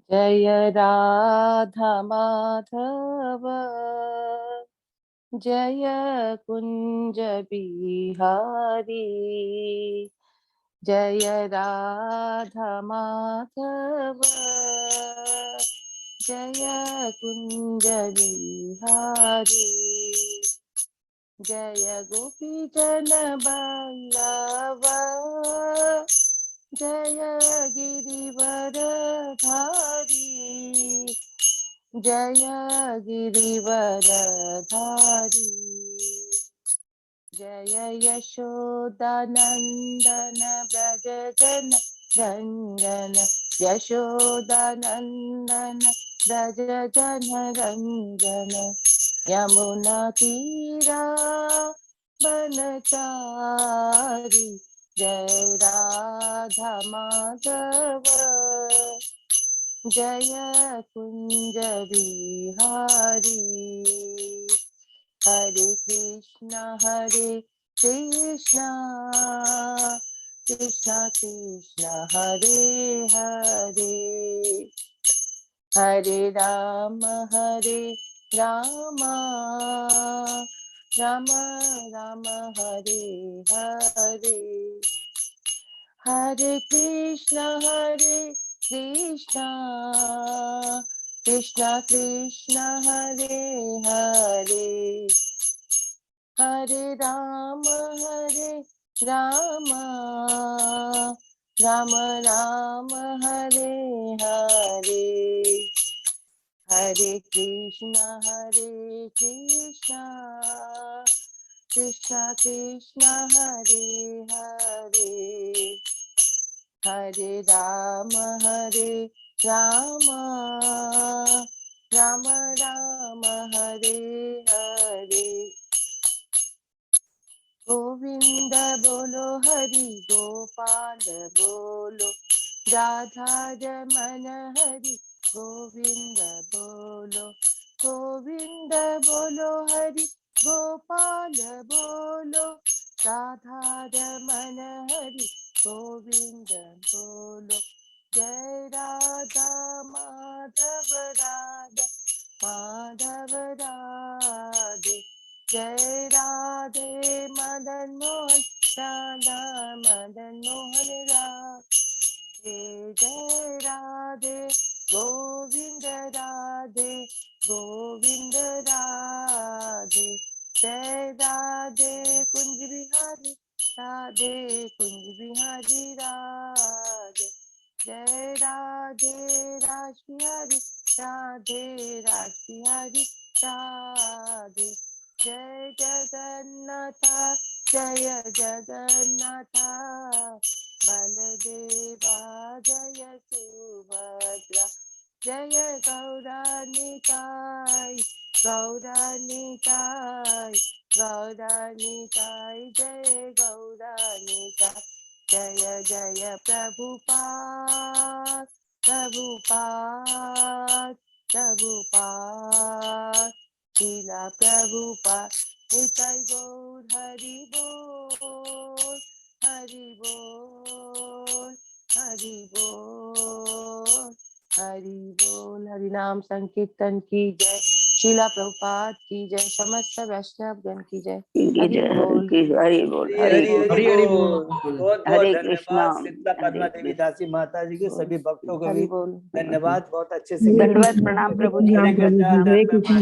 जय राधा माधव जय कुंज बिहारी। जय राधा माधव जय कुंज बिहारी। जय गोपी जन बल्लभ जय गिरिवर धारी। जय गिरिवर धारी। जय यशोदानंदन व्रज जन रंजन। यशोदानंदन व्रज जन रंजन। यमुना तीरा बनचारी। जय राधा माधव जय कुंज बिहारी। हरे कृष्णा कृष्णा कृष्णा हरे हरे। हरे राम राम राम हरे हरे। हरे कृष्णा कृष्णा कृष्णा हरे हरे। हरे राम राम राम हरे हरे। हरे कृष्णा कृष्णा हरे हरे। हरे राम राम हरे हरे। गोविंद बोलो हरि गोपाल बोलो राधा रमन हरि गोविंद बोलो। गोविंद बोलो हरि गोपाल बोलो राधा रमन हरि गोविंद बोलो। जय राधा माधव राधे। जय राधे मदन मोहन राधा मदन मोहन राधे। जय राधे गोविंद गोविंद राधे। जय राधे कुंज बिहारी राधे कुंज बिहारी राधे। जय राधे रास बिहारी राधे रास बिहारी राधे। जय जगन्नाथ जय जगन्नाथ बलदेवा जय सुभद्रा। जय गौरानिताय जय गौरानिताय। जय जय प्रभुपाद लीला प्रभुपाद। निताय गौर हरि बोल हरि बोल हरि बोल हरि बोल। हरि नाम संकीर्तन की जय। शीला प्रभुपाद की जय। समस्त वैष्णव गण की जय। हरि बोल हरि बोल हरि हरि बोल। बहुत बहुत हरे धन्यवाद कृष्णा शीतला पद्मा देवी दासी माता जी के सभी भक्तों को भी हरि बोल। धन्यवाद। बहुत अच्छे से दंडवत प्रणाम प्रभु जी। हरे कृष्णा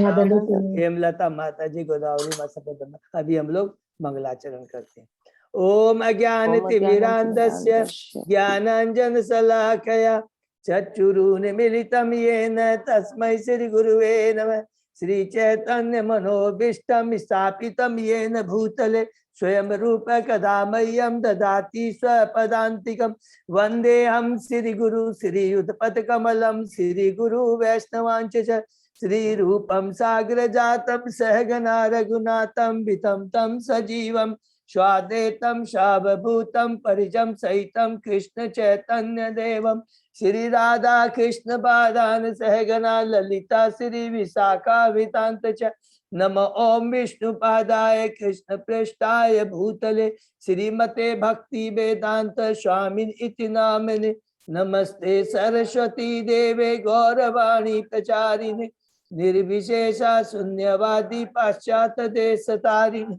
हेमलता माता जी गोदावरी माता। अभी हम लोग मंगलाचरण करते हैं। ओम अज्ञान तिमिरांधस्य ज्ञानांजन शलाकया चक्षुरुन्मीलितं येन तस्मै श्री गुरुवे नमः। श्री चैतन्य मनोभीष्टं स्थापितं येन भूतले स्वयं रूप कदा मह्यं ददाति स्वपदान्तिकं। वन्देऽहं श्रीगुरु श्रीयुतपथकमलं श्रीगुरु वैष्णवांच श्रीरूपं साग्रजातं सहगना रघुनाथं वितं तं सजीवं स्वाद्वैतं सावभूतं परिजं सहितं कृष्ण चैतन्य देवं श्री राधा कृष्ण पादान सहगना ललिता श्री विशाखावितांत च। नम ओम विष्णुपादाय कृष्ण पृष्ठाय भूतले श्रीमते भक्ति वेदांत स्वामिन इति नामिने। नमस्ते सरस्वती देवे गौरवाणी प्रचारिणे निर्विशेषा शून्यवादी पाश्चात देश तारिणे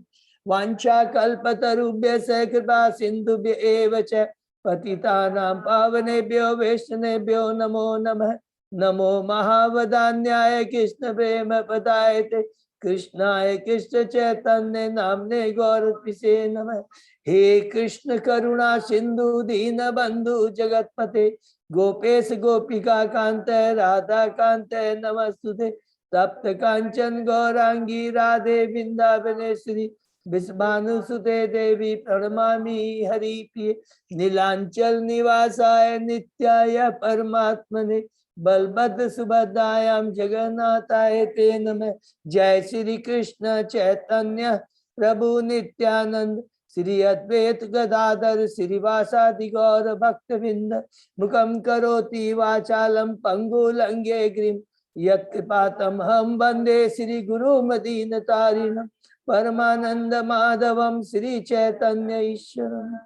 वांछा कल्पतरुभ्यश्च कृपा सिंधुभ्य एव च पतितानां पावनेभ्यो वैष्णवेभ्यो नमो नमः। नमो महावदान्याय कृष्ण प्रेम पदायते कृष्णाय कृष्ण चैतन्य नामने गौरपिसे नमः। हे कृष्ण करुणा सिंधु दीन बंधु जगतपते गोपेश गोपिका कांत राधा कांत नमस्तुते। तप्त कांचन गौरांगी राधे वृंदावनेश्वरी विश्वानुसुते देवी प्रणमामि हरिप्रिये। नीलांचल निवासाय नित्याय परमात्मने बलभद्र सुभद्रायां जगन्नाथाय ते नमः। जय श्री कृष्ण चैतन्य प्रभु नित्यानंद श्री अद्वैत गदाधर श्रीवासादि गौर भक्तवृंद मुखम करोति वाचालम पंगु लंघे गिरिम यत्कृपातम हम वंदे श्री गुरु मदीन तारिणम परमानंद माधवम श्री चैतन्य ईश्वरम।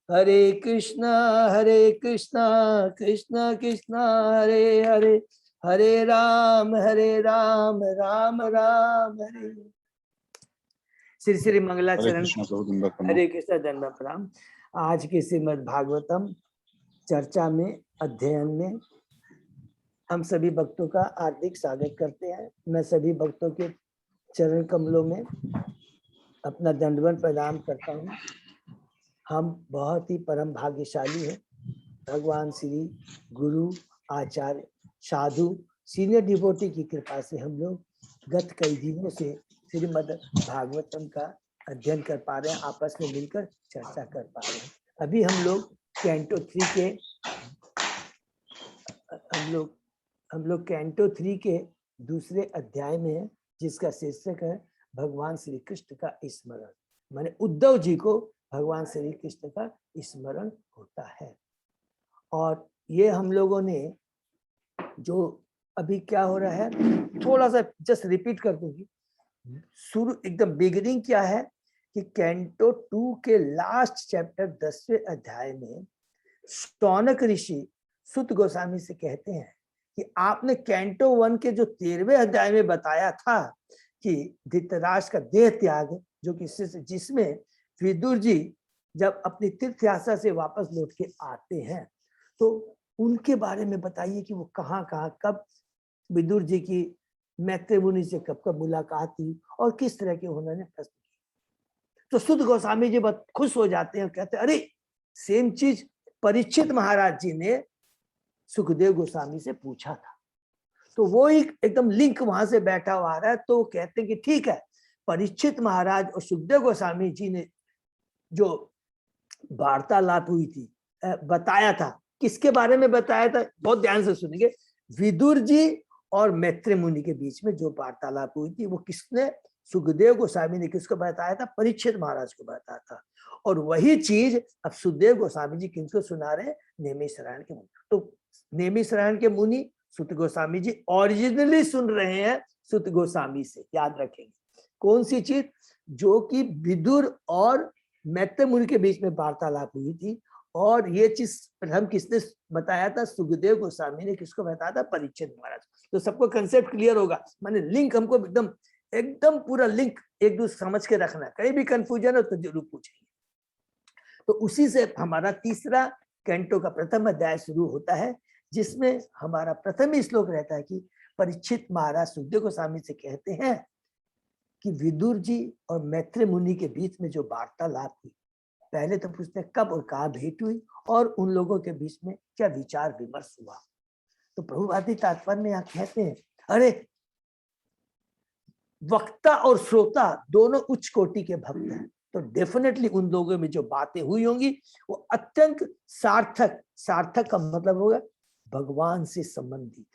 हरे कृष्णा कृष्ण कृष्ण हरे हरे हरे राम राम राम हरे। श्री श्री मंगलाचरण हरे कृष्ण दंडवत प्रणाम। आज के श्रीमद् भागवतम चर्चा में अध्ययन में हम सभी भक्तों का हार्दिक स्वागत करते हैं। मैं सभी भक्तों के चरण कमलों में अपना दंडवत प्रणाम करता हूँ। हम बहुत ही परम भाग्यशाली हैं। भगवान श्री गुरु आचार्य साधु सीनियर डिवोटी की कृपा से हम लोग गत कई दिनों से श्रीमद् भागवतम का अध्ययन कर पा रहे हैं, आपस में मिलकर चर्चा कर पा रहे हैं। अभी हम लोग कैंटो 3 के कैंटो 3 के दूसरे अध्याय में है, जिसका शीर्षक है भगवान श्री कृष्ण का स्मरण। माने उद्धव जी को भगवान श्री कृष्ण का स्मरण होता है। और ये हम लोगों ने जो अभी क्या हो रहा है थोड़ा सा जस्ट रिपीट कर दूंगी। शुरू एकदम बिगिनिंग क्या है कि कैंटो 2 के लास्ट चैप्टर 10वें अध्याय में शौनक ऋषि सुत गोस्वामी से कहते हैं कि आपने कैंटो 1 के जो 13वें अध्याय में बताया था कि धृतराष्ट्र का देह त्याग, जो कि जिसमें विदुर जी जब अपनी तीर्थ यात्रा से वापस लौट के आते हैं तो उनके बारे में बताइए कि वो कहाँ कब विदुर जी की मैत्री मुनि से कब मुलाकात हुई और किस तरह के उन्होंने प्रश्न किए। तो सुत गोस्वामी जी बहुत खुश हो जाते हैं, कहते हैं अरे सेम चीज परीक्षित महाराज जी ने सुखदेव गोस्वामी से पूछा था। तो वो एकदम लिंक वहां से बैठा हुआ आ रहा है। तो कहते हैं कि ठीक है, परीक्षित महाराज और सुखदेव गोस्वामी जी ने जो वार्तालाप हुई थी बताया था, किसके बारे में बताया था, बहुत ध्यान से सुनिए। विदुर जी और मैत्री मुनि के बीच में जो वार्तालाप हुई थी वो किसने, सुखदेव गोस्वामी ने किसको बताया था, परीक्षित महाराज को बताया था। और वही चीज अब सुखदेव गोस्वामी जी किनको सुना रहे हैं, नेमिषारण्य के मुनि। तो नेमिषारण्य के मुनि सुत गोस्वामी जी ओरिजिनली सुन रहे हैं सुत गोस्वामी से। याद रखेंगे कौन सी चीज, जो कि विदुर और मैत्री मुनि के बीच में वार्तालाप हुई थी। और ये चीज प्रथम किसने बताया था, सुखदेव गोस्वामी ने किसको बताया था, परीक्षित महाराज। तो सबको कंसेप्ट क्लियर होगा। माने लिंक हमको एकदम पूरा लिंक एक दूसरे समझ के रखना है। कहीं भी कंफ्यूजन हो तो जरूर पूछेंगे। तो उसी से हमारा तीसरा कैंटो का प्रथम अध्याय शुरू होता है, जिसमें हमारा प्रथम ही श्लोक रहता है कि परीक्षित महाराज सुखदेव गोस्वामी से कहते हैं कि विदुर जी और मैत्री मुनि के बीच में जो वार्तालाप हुई, पहले तो पूछते हैं कब और कहाँ भेंट हुई और उन लोगों के बीच में क्या विचार विमर्श हुआ। तो प्रभुवादी तात्पर्य में यहाँ कहते हैं अरे वक्ता और श्रोता दोनों उच्च कोटि के भक्त हैं, तो डेफिनेटली उन लोगों में जो बातें हुई होंगी वो अत्यंत सार्थक का मतलब होगा भगवान से संबंधित।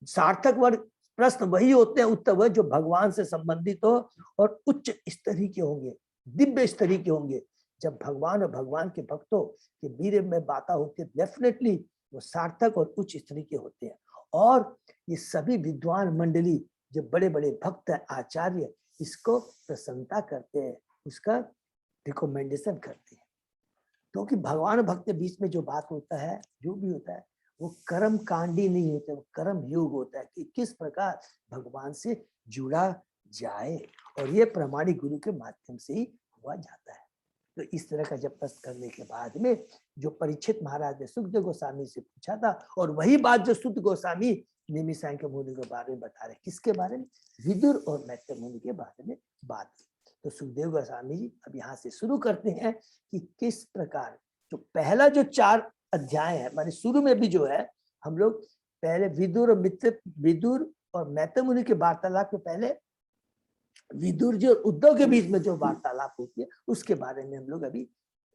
सार्थक वर्ग प्रश्न वही होते हैं, उत्तर वह जो भगवान से संबंधित हो और उच्च स्तरीय के होंगे, दिव्य स्तरीय के होंगे। जब भगवान और भगवान के भक्तों के बीच में बातें होती है, डेफिनेटली वो सार्थक और उच्च स्तरीय के होते हैं। और ये सभी विद्वान मंडली जो बड़े बड़े भक्त हैं, आचार्य, इसको प्रशंसा करते हैं, उसका रिकमेंडेशन करते हैं। क्योंकि भगवान और भक्त के बीच में जो बात होता है, जो भी होता है, वो कर्म कांडी नहीं होता, वो कर्म योग होता है कि किस प्रकार भगवान से जुड़ा जाए, और ये प्रामाणिक गुरु के माध्यम से ही हुआ जाता है। तो इस तरह का जब प्रश्न करने के बाद में जो परीक्षित महाराज ने सुखदेव गोस्वामी से पूछा था, और वही बात जो सुत गोस्वामी निमिषांक मुनि के बारे में बता रहे, किसके बारे में, विदुर और मैत्र मुनि के बारे में बात। तो सुखदेव गोस्वामी जी अब यहाँ से शुरू करते हैं कि किस प्रकार जो पहला जो 4 अध्याय है, माने शुरू में भी जो है हम लोग पहले विदुर और मैत्र मुनि के वार्तालाप के पहले विदुर जी और उद्धव के बीच में जो वार्तालाप होती है उसके बारे में हम लोग अभी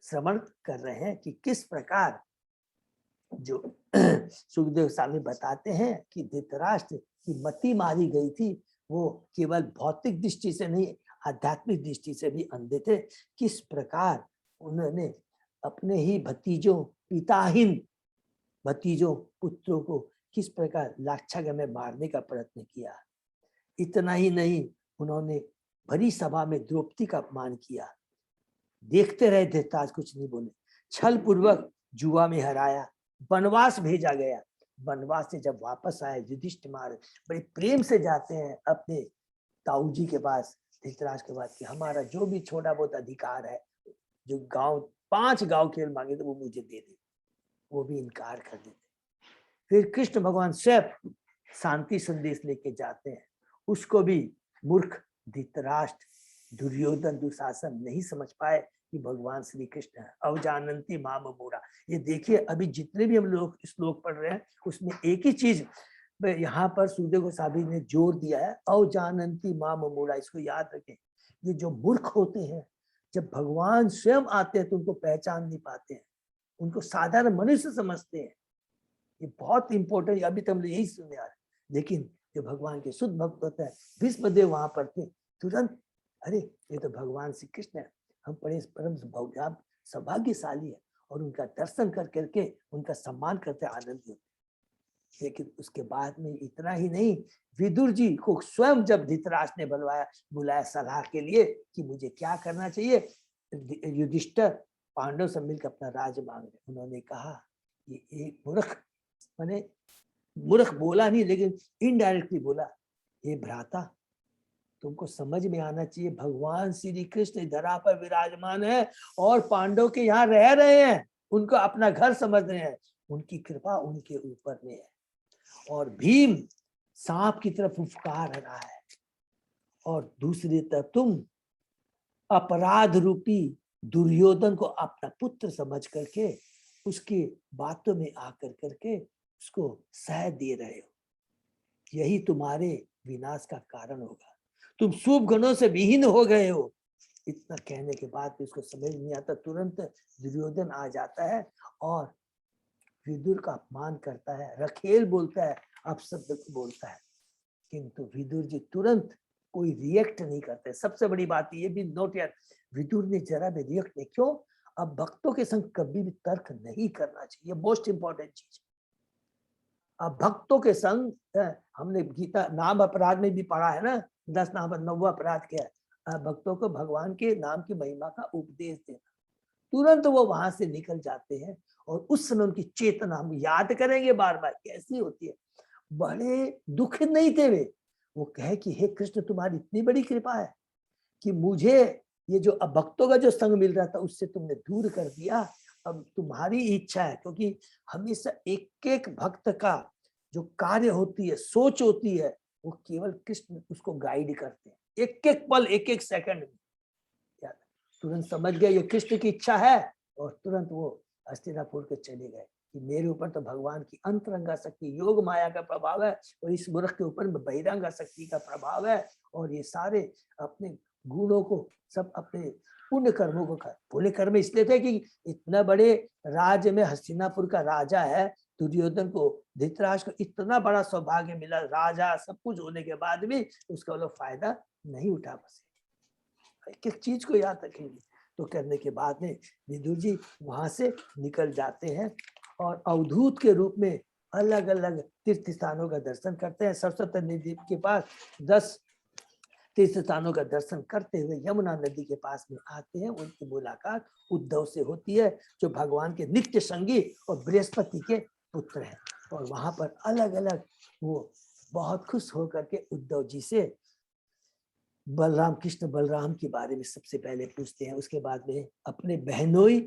श्रवण कर रहे हैं कि किस प्रकार जो सुखदेव स्वामी बताते हैं कि धृतराष्ट्र की मति मारी गई थी, वो केवल भौतिक दृष्टि से नहीं, आध्यात्मिक दृष्टि से भी अंधे थे। किस प्रकार उन्होंने अपने ही भतीजों, पिताहीन भतीजों, पुत्रों को किस प्रकार लाक्षागृह में मारने का प्रयत्न किया। इतना ही नहीं, उन्होंने भरी सभा में द्रौपदी का अपमान किया। देखते रहे धृतराष्ट्र, कुछ नहीं बोले। छल पूर्वक जुआ में हराया, वनवास भेजा गया। वनवास से जब वापस आए युधिष्ठिर बड़े प्रेम से जाते हैं अपने ताऊ जी के पास, धृतराष्ट्र के पास, कि हमारा जो भी छोटा बहुत अधिकार है, जो गांव 5 गांव केवल मांगे तो वो मुझे दे दे। वो भी इनकार कर देते। फिर कृष्ण भगवान स्वयं शांति संदेश लेके जाते हैं, उसको भी मूर्ख धृतराष्ट्र, दुर्योधन, दुशासन नहीं समझ पाए कि भगवान श्री कृष्ण है। अवजानंती माम मूढ़ा। ये देखिए, अभी जितने भी हम लोग श्लोक पढ़ रहे हैं उसमें एक ही चीज यहाँ पर सुखदेव गोस्वामी ने जोर दिया है, अवजानंती माम मूढ़ा। इसको याद रखें, ये जो मूर्ख होते हैं, जब भगवान स्वयं आते हैं तो उनको पहचान नहीं पाते हैं, उनको साधारण मनुष्य समझते हैं। ये बहुत इंपॉर्टेंट, अभी तक हम यही सुने आ रहे। लेकिन जो भगवान के शुद्ध भक्त होता है, भीष्मदेव वहां पर थे, तुरंत अरे ये तो भगवान श्री कृष्ण है, हम बड़े परम सौभाग्यशाली है, और उनका दर्शन कर करके उनका सम्मान करते आनंद होते। लेकिन उसके बाद में इतना ही नहीं, विदुर जी को स्वयं जब धृतराष्ट्र ने बुलाया सलाह के लिए कि मुझे क्या करना चाहिए, युधिष्ठिर पांडव से मिलकर अपना राज मांग रहे, उन्होंने कहा कि एक मूर्ख, माने मूर्ख बोला नहीं लेकिन इनडायरेक्टली बोला, ये भ्राता तुमको समझ में आना चाहिए, भगवान श्री कृष्ण धरा पर विराजमान है और पांडव के यहाँ रह रहे हैं, उनको अपना घर समझ रहे हैं, उनकी कृपा उनके ऊपर में है। और भीम सांप की तरफ फुफकार रहा है, और दूसरी तरफ तुम अपराध रूपी दुर्योधन को अपना पुत्र समझ करके उसकी बातों में आकर करके उसको सह दे रहे हो। यही तुम्हारे विनाश का कारण होगा, तुम शुभ गुणों से विहीन हो गए हो। इतना कहने के बाद भी उसको समझ नहीं आता, तुरंत दुर्योधन आ जाता है और विदुर का अपमान करता है, रखेल बोलता है, अपशब्द बोलता है, किंतु विदुर जी तुरंत कोई रिएक्ट नहीं करते। सबसे बड़ी बात ये भी नोट यार, विदुर ने जरा भी रिएक्ट नहीं। क्यों? अब भक्तों के संग कभी भी तर्क नहीं करना चाहिए, मोस्ट इंपॉर्टेंट चीज। अब भक्तों के संग, हमने गीता नाम अपराध में भी पढ़ा है ना, 10 नाम 9वां अपराध क्या है, भक्तों को भगवान के नाम की महिमा का उपदेश देना। तुरंत वो वहां से निकल जाते हैं, और उस समय उनकी चेतना हम याद करेंगे बार बार कैसी होती है। बड़े दुखित नहीं थे वे, वो कहे कि हे कृष्ण तुम्हारी इतनी बड़ी कृपा है कि मुझे ये जो भक्तों का जो संग मिल रहा था उससे तुमने दूर कर दिया, अब तुम्हारी इच्छा है। क्योंकि हमेशा एक एक भक्त का जो कार्य होती है, सोच होती है, वो केवल कृष्ण उसको गाइड करते हैं, एक एक पल, एक एक सेकंड में। तुरंत समझ गए ये कृष्ण की इच्छा है, और तुरंत वो हस्तिनापुर के चले गए कि मेरे ऊपर तो भगवान की अंतरंगा शक्ति, योग माया का प्रभाव है, और इस मूर्ख के ऊपर बहिरंगा शक्ति का प्रभाव है, और ये सारे अपने गुणों को, सब अपने पुण्य कर्मों को कर। पुण्य कर्म इसलिए थे कि इतना बड़े राज्य में हस्तिनापुर का राजा है, दुर्योधन को, धृतराष्ट्र को इतना बड़ा सौभाग्य मिला, राजा सब कुछ होने के बाद भी उसका लोग फायदा नहीं उठा सके। एक चीज को याद रखेंगे। तो करने के बाद में विदुर जी वहां से निकल जाते हैं और अवधूत के रूप में अलग अलग तीर्थ स्थानों का दर्शन करते हैं। सरस्वती नदी के पास 10 तीर्थ स्थानों का दर्शन करते हुए यमुना नदी के पास में आते हैं। उनकी मुलाकात उद्धव से होती है, जो भगवान के नित्य संगी और बृहस्पति के पुत्र हैं। और वहां पर अलग अलग वो बहुत खुश होकर के उद्धव जी से बलराम, कृष्ण बलराम के बारे में सबसे पहले पूछते हैं। उसके बाद में अपने बहनोई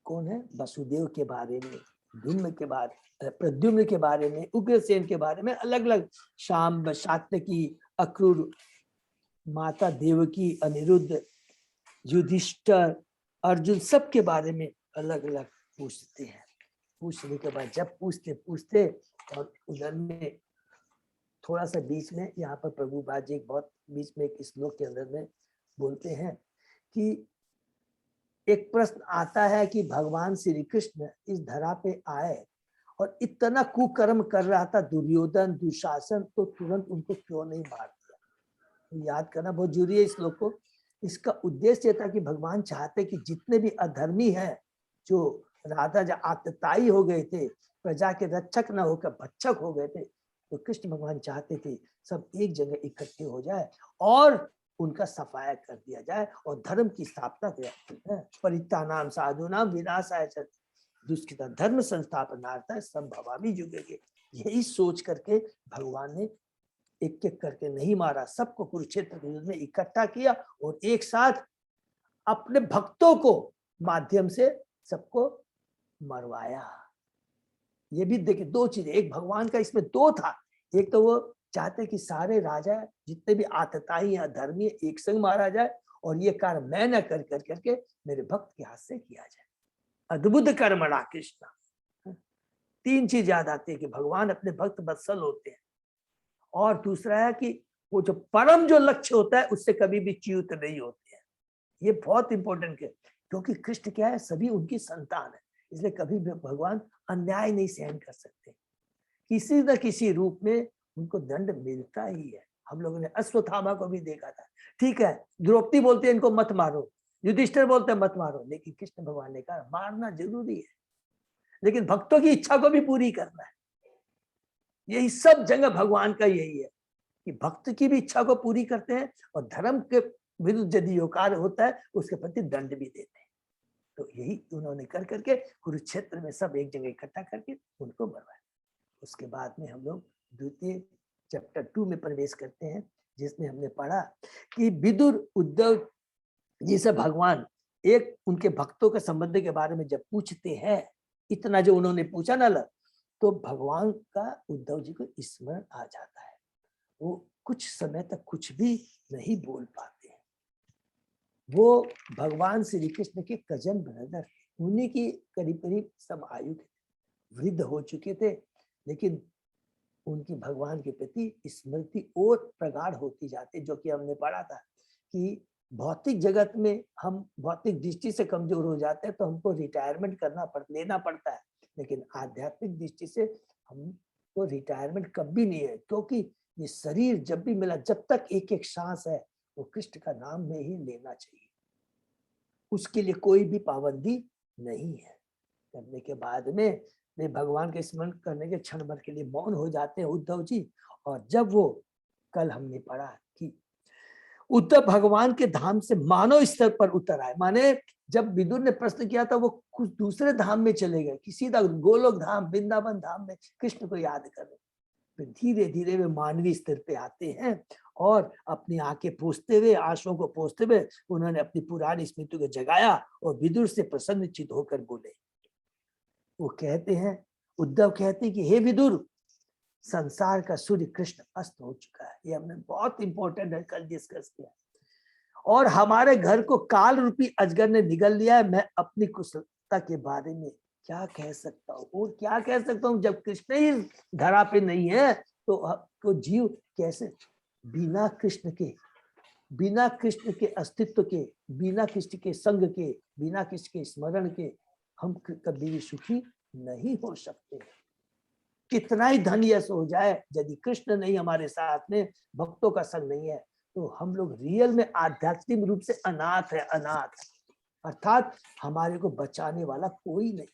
कौन है, वसुदेव के बारे में, धूम्र के बारे, प्रद्युम्न के बारे में, उग्रसेन के बारे में, अलग अलग शाम, सात्यकी, अक्रूर, माता देवकी, अनिरुद्ध, युधिष्ठिर, अर्जुन, सब के बारे में अलग अलग पूछते हैं। पूछने के बाद जब पूछते पूछते और उधर में थोड़ा सा बीच में यहाँ पर प्रभुपाद जी बहुत बीच में एक श्लोक के अंदर में बोलते हैं कि एक प्रश्न आता है कि भगवान श्री कृष्ण इस धरा पे आए और इतना कुकर्म कर रहा था दुर्योधन, दुशासन, तो तुरंत उनको क्यों नहीं मार दिया। याद करना बहुत जरूरी है इस श्लोक को। इसका उद्देश्य ये था कि भगवान चाहते कि जितने भी अधर्मी हैं, जो राधा जो आतताई हो गए थे, प्रजा के रक्षक न होकर भक्षक हो गए थे, तो कृष्ण भगवान चाहते थे सब एक जगह इकट्ठे हो जाए और उनका सफाया कर दिया जाए और धर्म की स्थापना किया। परित्राणाम साधूनाम विनाशाय च दुष्कृता धर्म संस्थापनार्थाय संभवामि युगे। यही सोच करके भगवान ने एक एक करके नहीं मारा, सबको कुरुक्षेत्र के युद्ध में इकट्ठा किया और एक साथ अपने भक्तों को माध्यम से सबको मरवाया। ये भी देखिए दो चीजें, एक भगवान का इसमें दो था। एक तो वो चाहते कि सारे राजा जितने भी आतताई या धर्मी एक संग मारा जाए और ये कार्य मैं न कर करके मेरे भक्त के हाथ से किया जाए। अद्भुत कर्मणा कृष्ण। तीन चीज याद आती है कि भगवान अपने भक्त वत्सल होते हैं, और दूसरा है कि वो जो परम जो लक्ष्य होता है उससे कभी भी च्युत नहीं होते हैं। ये बहुत इंपॉर्टेंट है, क्योंकि कृष्ण क्या है, सभी उनकी संतान है, इसलिए कभी भी भगवान अन्याय नहीं सहन कर सकते। किसी न किसी रूप में उनको दंड मिलता ही है। हम लोगों ने अश्वत्थामा को भी देखा था। ठीक है, द्रौपदी बोलते हैं इनको मत मारो, युधिष्ठिर बोलते हैं मत मारो, लेकिन कृष्ण भगवान ने कहा मारना जरूरी है, लेकिन भक्तों की इच्छा को भी पूरी करना है। यही सब जगह भगवान का यही है कि भक्त की भी इच्छा को पूरी करते हैं और धर्म के विरुद्ध यदि यो कार्य होता है उसके प्रति दंड भी देते हैं। तो यही उन्होंने कर करके कुरुक्षेत्र में सब एक जगह इकट्ठा करके उनको मरवाया। उसके बाद में हम लोग द्वितीय चैप्टर 2 में प्रवेश करते हैं, जिसमें हमने पढ़ा कि विदुर उद्धव जी से भगवान एक उनके भक्तों के संबंध के बारे में जब पूछते हैं, इतना जो उन्होंने पूछा ना, तो भगवान का उद्धव जी को स्मरण आ जाता है। वो कुछ समय तक कुछ भी नहीं बोल पाते हैं। वो भगवान श्री कृष्ण के कजन ब्रदर, उन्हीं की करीब करीब सब आयु के वृद्ध हो चुके थे, लेकिन उनकी भगवान के प्रति स्मृति और प्रगाढ़ होती जाती, जो कि हमने पढ़ा था कि भौतिक जगत में हम भौतिक दृष्टि से कमजोर हो जाते हैं तो हमको रिटायरमेंट लेना पड़ता है, लेकिन आध्यात्मिक दृष्टि से हमको रिटायरमेंट कभी नहीं है, क्योंकि ये शरीर जब भी मिला, जब तक एक एक सांस है, वो कृष्ण का नाम में ही लेना चाहिए। उसके लिए कोई भी पाबंदी नहीं है। करने के बाद में वे भगवान के स्मरण करने के क्षण भर के लिए मौन हो जाते हैं उद्धव जी। और जब वो कल हमने पढ़ा कि उद्धव भगवान के धाम से मानव स्तर पर उतर आए, माने जब विदुर ने प्रश्न किया था वो कुछ दूसरे धाम में चले गए, कि सीधा गोलोक धाम, वृंदावन धाम में कृष्ण को याद कर रहे। फिर धीरे धीरे वे मानवीय स्तर पे आते हैं और अपनी आंखें पोंछते हुए, आंसुओं को पोंछते हुए उन्होंने अपनी पुरानी स्मृति को जगाया और विदुर से प्रसन्नचित्त होकर बोले। वो कहते हैं, उद्धव कहते हैं कि हे विदुर, संसार का सूर्य कृष्ण अस्त हो चुका है। ये हमने बहुत इंपॉर्टेंट है, कल डिस्कस किया। और हमारे घर को काल रूपी अजगर ने निगल लिया है। मैं अपनी कुशलता के बारे में क्या कह सकता हूँ और क्या कह सकता हूँ, जब कृष्ण ही धरा पे नहीं है तो जीव कैसे, बिना कृष्ण के अस्तित्व के, बिना कृष्ण के संग के, बिना कृष्ण के स्मरण के हम कभी भी सुखी नहीं हो सकते। कितना ही धन यश हो जाए, यदि कृष्ण नहीं हमारे साथ में, भक्तों का संग नहीं है, तो हम लोग रियल में आध्यात्मिक रूप से अनाथ है। अनाथ अर्थात हमारे को बचाने वाला कोई नहीं।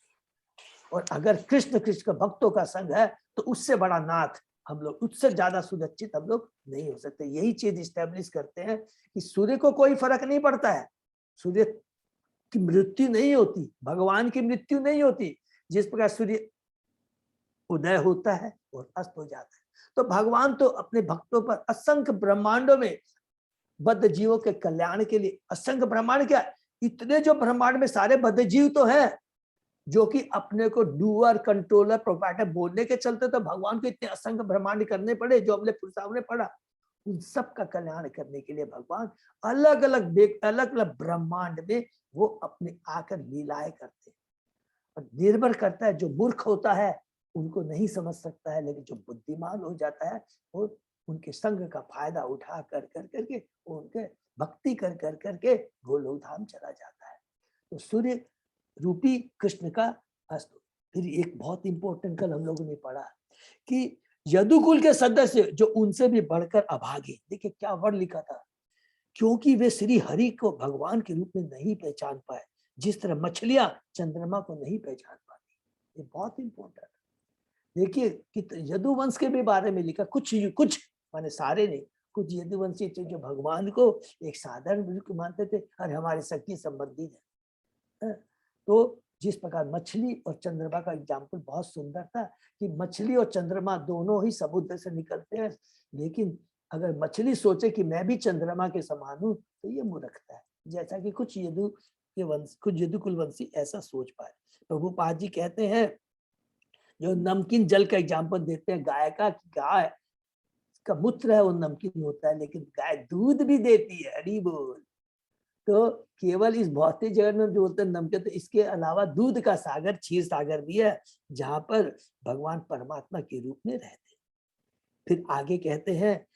और अगर कृष्ण का भक्तों का संग है तो उससे बड़ा नाथ हम लोग उससे ज्यादा सुरक्षित हम लोग नहीं हो सकते। यही चीज स्टैब्लिश करते हैं कि सूर्य को कोई फर्क नहीं पड़ता है, सूर्य की मृत्यु नहीं होती, भगवान की मृत्यु नहीं होती। जिस प्रकार सूर्य उदय होता है और अस्त हो जाता है, तो भगवान तो अपने भक्तों पर असंख्य ब्रह्मांडों में बद्ध जीवों के कल्याण के लिए, असंख्य ब्रह्मांड क्या, इतने जो ब्रह्मांड में सारे बद्ध जीव तो हैं जो कि अपने को डूअर, कंट्रोलर, प्रोपाइटर बोलने के चलते तो भगवान को इतने असंख्य ब्रह्मांड करने पड़े, जो हमने सामने पढ़ा। उन सब का कल्याण करने के लिए भगवान अलग अलग ब्रह्मांड में वो अपने आकर लीलाएं करते हैं। और निर्भर करता है, जो मूर्ख होता है उनको नहीं समझ सकता है, लेकिन जो बुद्धिमान हो जाता है वो उनके संग का फायदा उठा कर करके उनके भक्ति कर करके गोलोक धाम चला जाता है। तो सूर्य रूपी कृष्ण का अस्त। फिर एक बहुत इंपॉर्टेंट कल हम लोगों ने पढ़ा कि यदुकुल के सदस्य जो उनसे भी बढ़कर अभागे, देखिए क्या वर्ड लिखा था, क्योंकि वे श्री हरि को भगवान के रूप में नहीं पहचान पाए, जिस तरह मछलियां चंद्रमा को नहीं पहचान पाती। ये बहुत इंपॉर्टेंट है। देखिए कि यदुवंश के भी बारे में लिखा, कुछ माने सारे नहीं, कुछ यदुवंशी थे जो भगवान को एक साधारण बिल्कुल मानते थे और हमारे सच्ची संबंधी है। तो जिस प्रकार मछली और चंद्रमा का एग्जाम्पल बहुत सुंदर था कि मछली और चंद्रमा दोनों ही समुद्र से निकलते हैं, लेकिन अगर मछली सोचे कि मैं भी चंद्रमा के समान हूं तो ये मूर्खता है, जैसा कि कुछ यदुकुल वंशी ऐसा सोच पाए। प्रभुपाद जी कहते हैं, जो नमकीन जल का एग्जाम्पल देते हैं गाय का, गाय का मूत्र है वो नमकीन होता है, लेकिन गाय दूध भी देती है, हरि बोल। तो केवल इस भौतिक जगत में जो बोलते हैं नमकीन, तो इसके अलावा दूध का सागर, क्षीर सागर भी है, जहां पर भगवान परमात्मा के रूप में रहते। फिर आगे कहते हैं,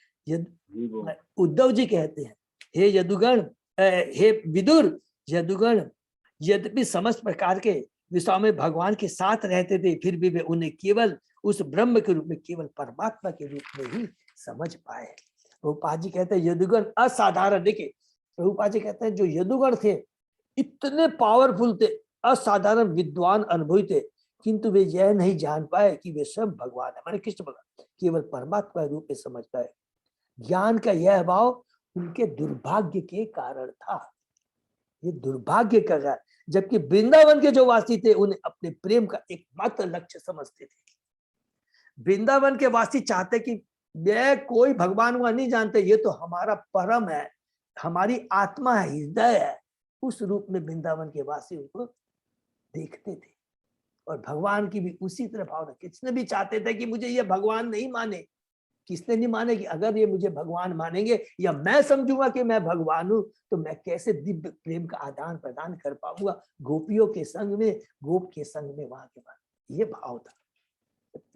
उद्धव जी कहते हैं, हे यदुगण, हे विदुर, यदुगण यद्यपि समस्त प्रकार के विषयों में भगवान के साथ रहते थे, फिर भी वे उन्हें केवल उस ब्रह्म के रूप में, केवल परमात्मा के रूप में ही समझ पाए। प्रभुपाद जी कहते हैं यदुगण असाधारण, देखिए प्रभुपाद जी कहते हैं जो यदुगण थे इतने पावरफुल थे, असाधारण विद्वान, अनुभवी थे, किंतु वे यह नहीं जान पाए कि वे सब भगवान है, माने कृष्ण भगवान, केवल परमात्मा रूप में समझ पाए। ज्ञान का यह भाव उनके दुर्भाग्य के कारण था, ये दुर्भाग्य का कारण, जबकि वृंदावन के जो वासी थे उन्हें अपने प्रेम का एकमात्र लक्ष्य समझते थे। वृंदावन के वासी चाहते कि मैं कोई भगवान वहां नहीं जानते, ये तो हमारा परम है, हमारी आत्मा है, हृदय है, उस रूप में वृंदावन के वासी उनको देखते थे। और भगवान की भी उसी तरह भावना, किसने भी चाहते थे कि मुझे ये भगवान नहीं माने, किसने नहीं माने कि अगर ये मुझे भगवान मानेंगे या मैं समझूंगा कि मैं भगवान हूं, तो मैं कैसे दिव्य प्रेम का आदान प्रदान कर पाऊंगा गोपियों के संग में, गोप के संग में, वहां के बाद ये भाव था।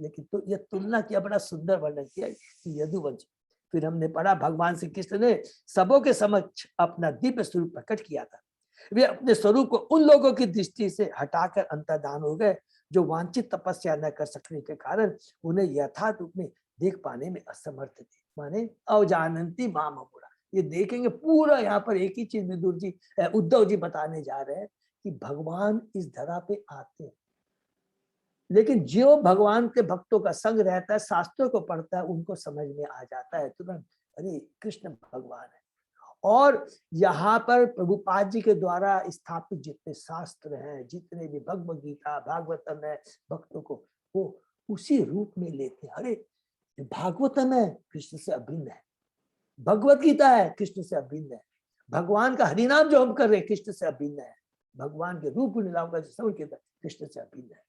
लेकिन तो यह तुलना किया, बड़ा सुंदर वर्णन किया यदुवंश। फिर हमने पढ़ा भगवान श्री कृष्ण ने सबों के समक्ष अपना दिव्य स्वरूप प्रकट किया था। वे अपने स्वरूप को उन लोगों की दृष्टि से हटाकर अंतर्धान हो गए जो वांछित तपस्या न कर सकने के कारण उन्हें यथार्थ रूप में देख पाने में असमर्थ थे, माने अवजानंती माम अमूढ़ा। ये देखेंगे पूरा, यहाँ पर एक ही चीज विदुर जी, उद्धव जी बताने जा रहे हैं कि भगवान इस धरा पे आते हैं, लेकिन जो भगवान के भक्तों का संग रहता है, शास्त्रों को पढ़ता है, उनको समझ में आ जाता है तुरंत, अरे कृष्ण भगवान है। और यहाँ पर प्रभुपाद जी के द्वारा स्थापित जितने शास्त्र हैं, जितने भी भगवद गीता, भागवतम है, भक्तों को वो उसी रूप में लेते हैं। अरे भागवतम है कृष्ण से अभिन्न है, भगवत गीता है कृष्ण से अभिन्न है, भगवान का हरिनाम जो हम कर रहे हैं कृष्ण से अभिन्न है, भगवान के रूप लीलाओं का जो कृष्ण से अभिन्न है।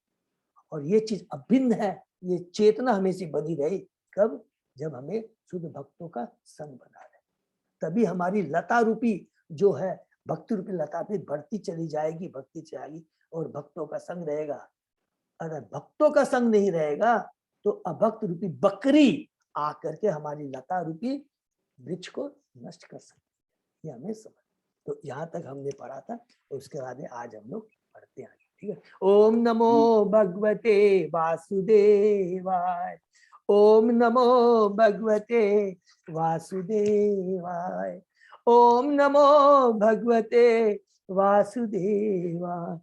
और ये चीज अभिन्न है, ये चेतना हमेशा बनी रही, कब? जब हमें शुद्ध भक्तों का संग बना रहे, तभी हमारी लता रूपी जो है भक्ति रूपी लता भी बढ़ती चली जाएगी, बढ़ती जाएगी, और भक्तों का संग रहेगा। अगर भक्तों का संग नहीं रहेगा तो अभक्त रूपी बकरी आकर के हमारी लता रूपी वृक्ष को नष्ट कर सकती है, ये हमें समझ। तो यहाँ तक हमने पढ़ा था, उसके बाद आज हम लोग पढ़ते हैं, ठीक है। ओम नमो भगवते वासुदेवाय, ओम नमो भगवते वासुदेवाय, ओम नमो भगवते वासुदेवाय।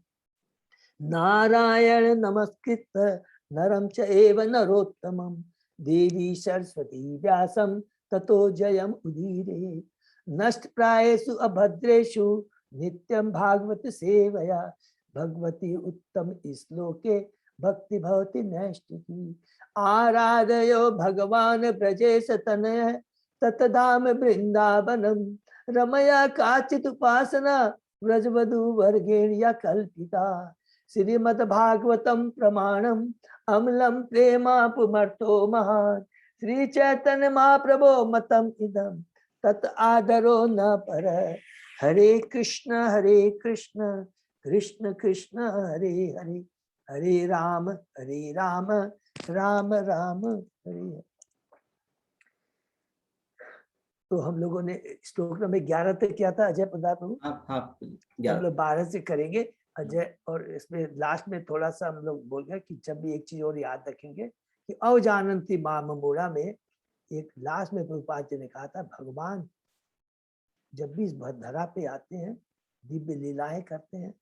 नारायण नमस्कृत नरं चैव नरोत्तमं देवी सरस्वती व्यासं ततो जयम उदीरे। नष्ट प्रायेषु अभद्रेषु नित्यं भागवत सेवया। भगवती उत्तम श्लोके भक्ति भवति नैष्ठिकी। आराधयो भगवान ब्रजेश तनय ततधाम वृंदावनम। रमया काचित उपासना व्रजवधु वर्गेण या कल्पिता। श्रीमद् भागवतम प्रमाणम अम्लम प्रेमापुमर्थो महान्। श्री चैतन्य महाप्रभो मतम इदम तत् आदरो न पर। हरे कृष्ण कृष्ण कृष्ण हरे हरे, हरे राम राम राम हरे हरे। तो हम लोगों ने श्लोक नंबर 11 तक किया था अजय प्रदान प्रभु। हम लोग 12 से करेंगे अजय। और इसमें लास्ट में थोड़ा सा हम लोग बोल गए कि जब भी एक चीज और याद रखेंगे कि अवजानंती माम मूढ़ा में एक लास्ट में प्रभुपाद जी ने कहा था, भगवान जब भी इस धरा पे आते हैं दिव्य लीलाएं करते हैं,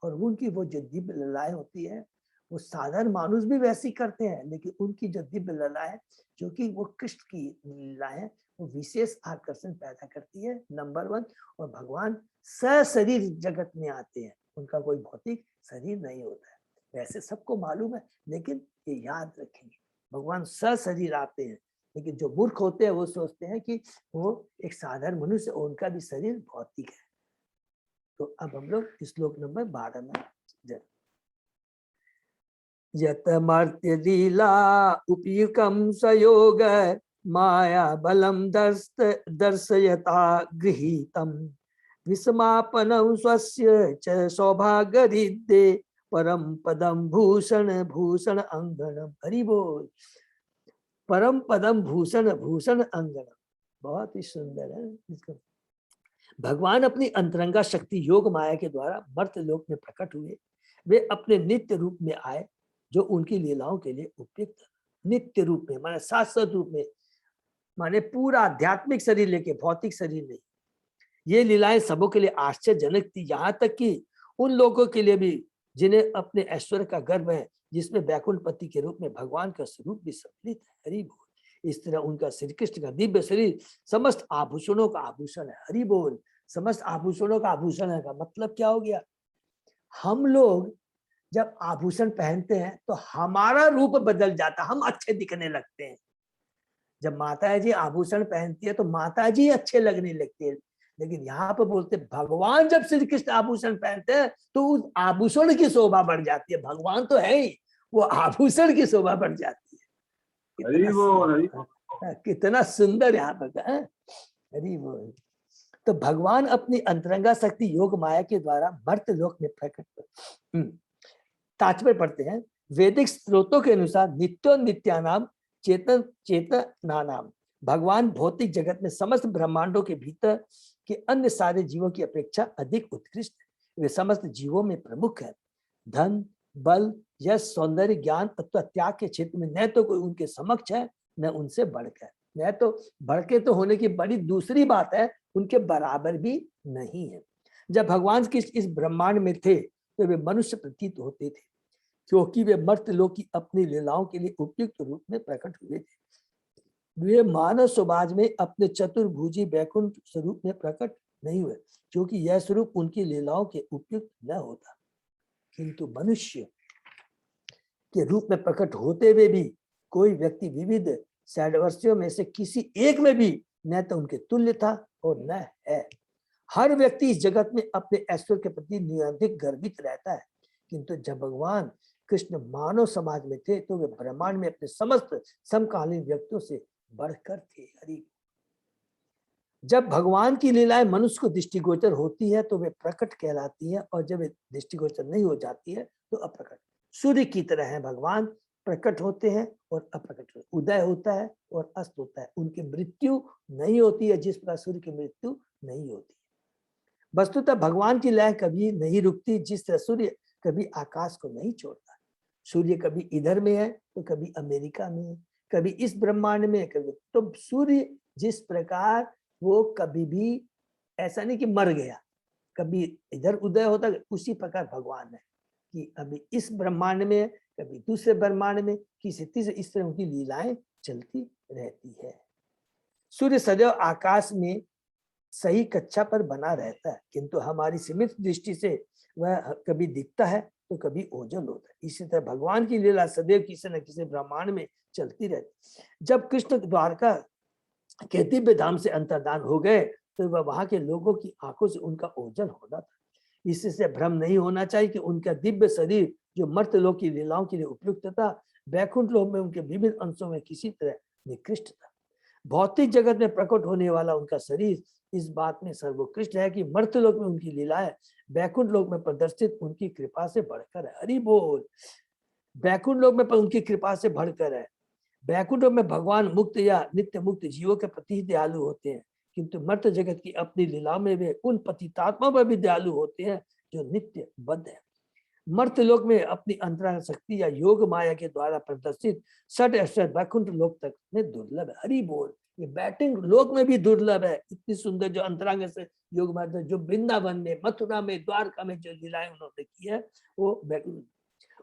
और उनकी वो जो दिव्य लीलाएं होती है वो साधारण मानुष भी वैसी करते हैं, लेकिन उनकी जो दिव्य लीला है जो कि वो कृष्ण की लीला है वो विशेष आकर्षण पैदा करती है, नंबर 1। और भगवान सशरीर जगत में आते हैं, उनका कोई भौतिक शरीर नहीं होता है, वैसे सबको मालूम है, लेकिन ये याद रखेंगे भगवान सशरीर आते हैं। लेकिन जो मूर्ख होते हैं वो सोचते हैं कि वो एक साधारण मनुष्य, उनका भी शरीर भौतिक है। तो अब हम लोग श्लोक नंबर 12 में यत मर्त्य लीला उपयुकम सयोग माया बलम दर्शयता गृहीतम। विस्मापनं स्वस्य च सौभाग्यरिद्धे परम पदम भूषण अंगनम। हरि बोल। परम पदम भूषण अंगनम, बहुत ही सुंदर है इसका। भगवान अपनी अंतरंगा शक्ति योग माया के द्वारा मर्त्य लोक में प्रकट हुए। वे अपने नित्य रूप में आए जो उनकी लीलाओं के लिए उपयुक्त। नित्य रूप में माने शाश्वत रूप में, माने पूरा आध्यात्मिक शरीर लेके, भौतिक शरीर नहीं। ये लीलाएं सबों के लिए आश्चर्यजनक थी, यहाँ तक कि उन लोगों के लिए भी जिन्हें अपने ऐश्वर्य का गर्व है, जिसमें वैकुंठपति के रूप में भगवान का स्वरूप भी सम्मिलित है। हरि बोल। इस तरह उनका श्री कृष्ण का दिव्य शरीर समस्त आभूषणों का आभूषण है। हरि बोल। समस्त आभूषणों का आभूषण है का मतलब क्या हो गया? हम लोग जब आभूषण पहनते हैं तो हमारा रूप बदल जाता, हम अच्छे दिखने लगते हैं। जब माता जी आभूषण पहनती है तो माता जी अच्छे लगने लगती है। लेकिन यहाँ पर बोलते भगवान जब श्री कृष्ण आभूषण पहनते हैं तो उस आभूषण की शोभा बढ़ जाती है। भगवान तो है ही, वो आभूषण की शोभा बढ़ जाती है। कितना सुंदर यहाँ पर। हरि बोल। तो भगवान अपनी अंतरंगा शक्ति योग माया के द्वारा मर्त्य लोक में प्रकट। तात्पर्य पढ़ते हैं। वैदिक स्रोतों के अनुसार नित्यानाम चेतनानाम, भगवान भौतिक जगत में समस्त ब्रह्मांडों के भीतर के अन्य सारे जीवों की अपेक्षा अधिक उत्कृष्ट है। वे समस्त जीवों में प्रमुख है। धन, बल, यश, सौंदर्य, ज्ञान अथवा त्याग के क्षेत्र में न तो कोई उनके समक्ष है न उनसे बढ़कर। न तो बढ़के तो होने की बड़ी दूसरी बात है, उनके बराबर भी नहीं है। जब भगवान की इस ब्रह्मांड में थे तो वे मनुष्य प्रतीत होते थे, क्योंकि वे मर्त्य लोक की अपनी लीलाओं के लिए उपयुक्त रूप में प्रकट हुए थे। वे मानव समाज में अपने चतुर्भुजी वैकुंठ स्वरूप में प्रकट नहीं हुए, क्योंकि यह स्वरूप उनकी लीलाओं के उपयुक्त न होता। किंतु मनुष्य के रूप में प्रकट होते हुए भी कोई व्यक्ति विविध षड्वर्षियों में से किसी एक में भी न तो उनके तुल्य था और न है। हर व्यक्ति इस जगत में अपने ऐश्वर्य के प्रति निरंतर गर्वित रहता है, किंतु जब भगवान कृष्ण मानव समाज में थे तो वे ब्रह्मांड में अपने समस्त समकालीन व्यक्तियों से बढ़कर थे। हरि। जब भगवान की लीलाएं मनुष्य को दृष्टिगोचर होती है तो वे प्रकट कहलाती है, और जब वे दृष्टिगोचर नहीं हो जाती है तो अप्रकट। सूर्य की तरह है भगवान, प्रकट होते हैं और अप्रकट होते हैं, उदय होता है और अस्त होता है। उनकी मृत्यु नहीं होती है जिस प्रकार सूर्य की मृत्यु नहीं होती। वस्तुतः भगवान की लय कभी नहीं रुकती, जिस तरह सूर्य कभी आकाश को नहीं छोड़ता। सूर्य कभी इधर में है तो कभी अमेरिका में है, कभी इस ब्रह्मांड में, कभी तो सूर्य जिस प्रकार वो कभी भी ऐसा नहीं कि मर गया, कभी इधर उदय होता, उसी प्रकार भगवान है कि अभी इस ब्रह्मांड में, कभी दूसरे ब्रह्मांड में, किसी तीसरे, इस तरह उनकी लीलाएं चलती रहती है। सूर्य सदैव आकाश में सही कक्षा पर बना रहता है, किंतु हमारी सीमित दृष्टि से वह कभी दिखता है तो कभी ओझल होता है। इसी तरह भगवान की लीला सदैव किसी न किसी ब्रह्मांड में चलती रहती। जब कृष्ण द्वारका के दिव्य धाम से अंतर्धान हो गए तो वह वहां के लोगों की आंखों से उनका ओझल होना था। इससे भ्रम नहीं होना चाहिए कि उनका दिव्य शरीर जो मर्त्यलोक की लीलाओं के लिए उपयुक्त था, वैकुंठ लोक में उनके विभिन्न अंशों में किसी तरह निकृष्ट था। भौतिक जगत में प्रकट होने वाला उनका शरीर इस बात में सर्वोत्कृष्ट है कि मर्त्यलोक में उनकी लीलाएं वैकुंठ लोक में प्रदर्शित उनकी कृपा से बढ़कर है। हरि बोल। वैकुंठ लोक में उनकी कृपा से बढ़कर है। वैकुंठ में भगवान मुक्त या नित्य मुक्त जीवों के प्रति ही दयालु होते हैं, किंतु मर्त्य जगत की अपनी लीला में वे उन पतितात्मा पर भी दयालु होते हैं जो नित्य बद्ध है। मर्त्य लोक में अपनी अंतरंग शक्ति या योग माया के द्वारा प्रदर्शित षट अक्षर वैकुंठ लोक तक में दुर्लभ है। हरि बोल। ये बैटिंग लोक में भी दुर्लभ है। इतनी सुंदर जो अंतरंग से योग माया जो वृंदावन में, मथुरा में, द्वारका में जो लीलाएं उन्होंने की है, वो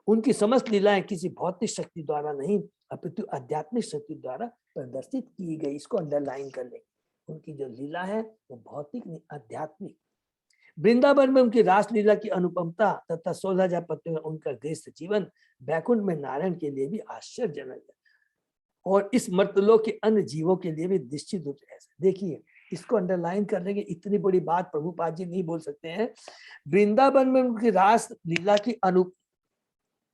उनकी समस्त लीलाएं किसी भौतिक शक्ति द्वारा नहीं अपितु आध्यात्मिक शक्ति द्वारा प्रदर्शित की गई। इसको अंडरलाइन कर लेंगे। उनकी जो लीला है वो भौतिक नहीं, आध्यात्मिक। वृंदावन में उनकी रासलीला की अनुपमता तथा 16,000 पत्तियों में उनका गृहस्थ जीवन वैकुंठ में नारायण के लिए भी आश्चर्यजनक है और इस मर्त्यलोक के अन्य जीवों के लिए भी निश्चित रूप से ऐसा। देखिए, इसको अंडरलाइन कर लेंगे। इतनी बड़ी बात प्रभुपाद जी नहीं बोल सकते हैं। वृंदावन में उनकी रासलीला की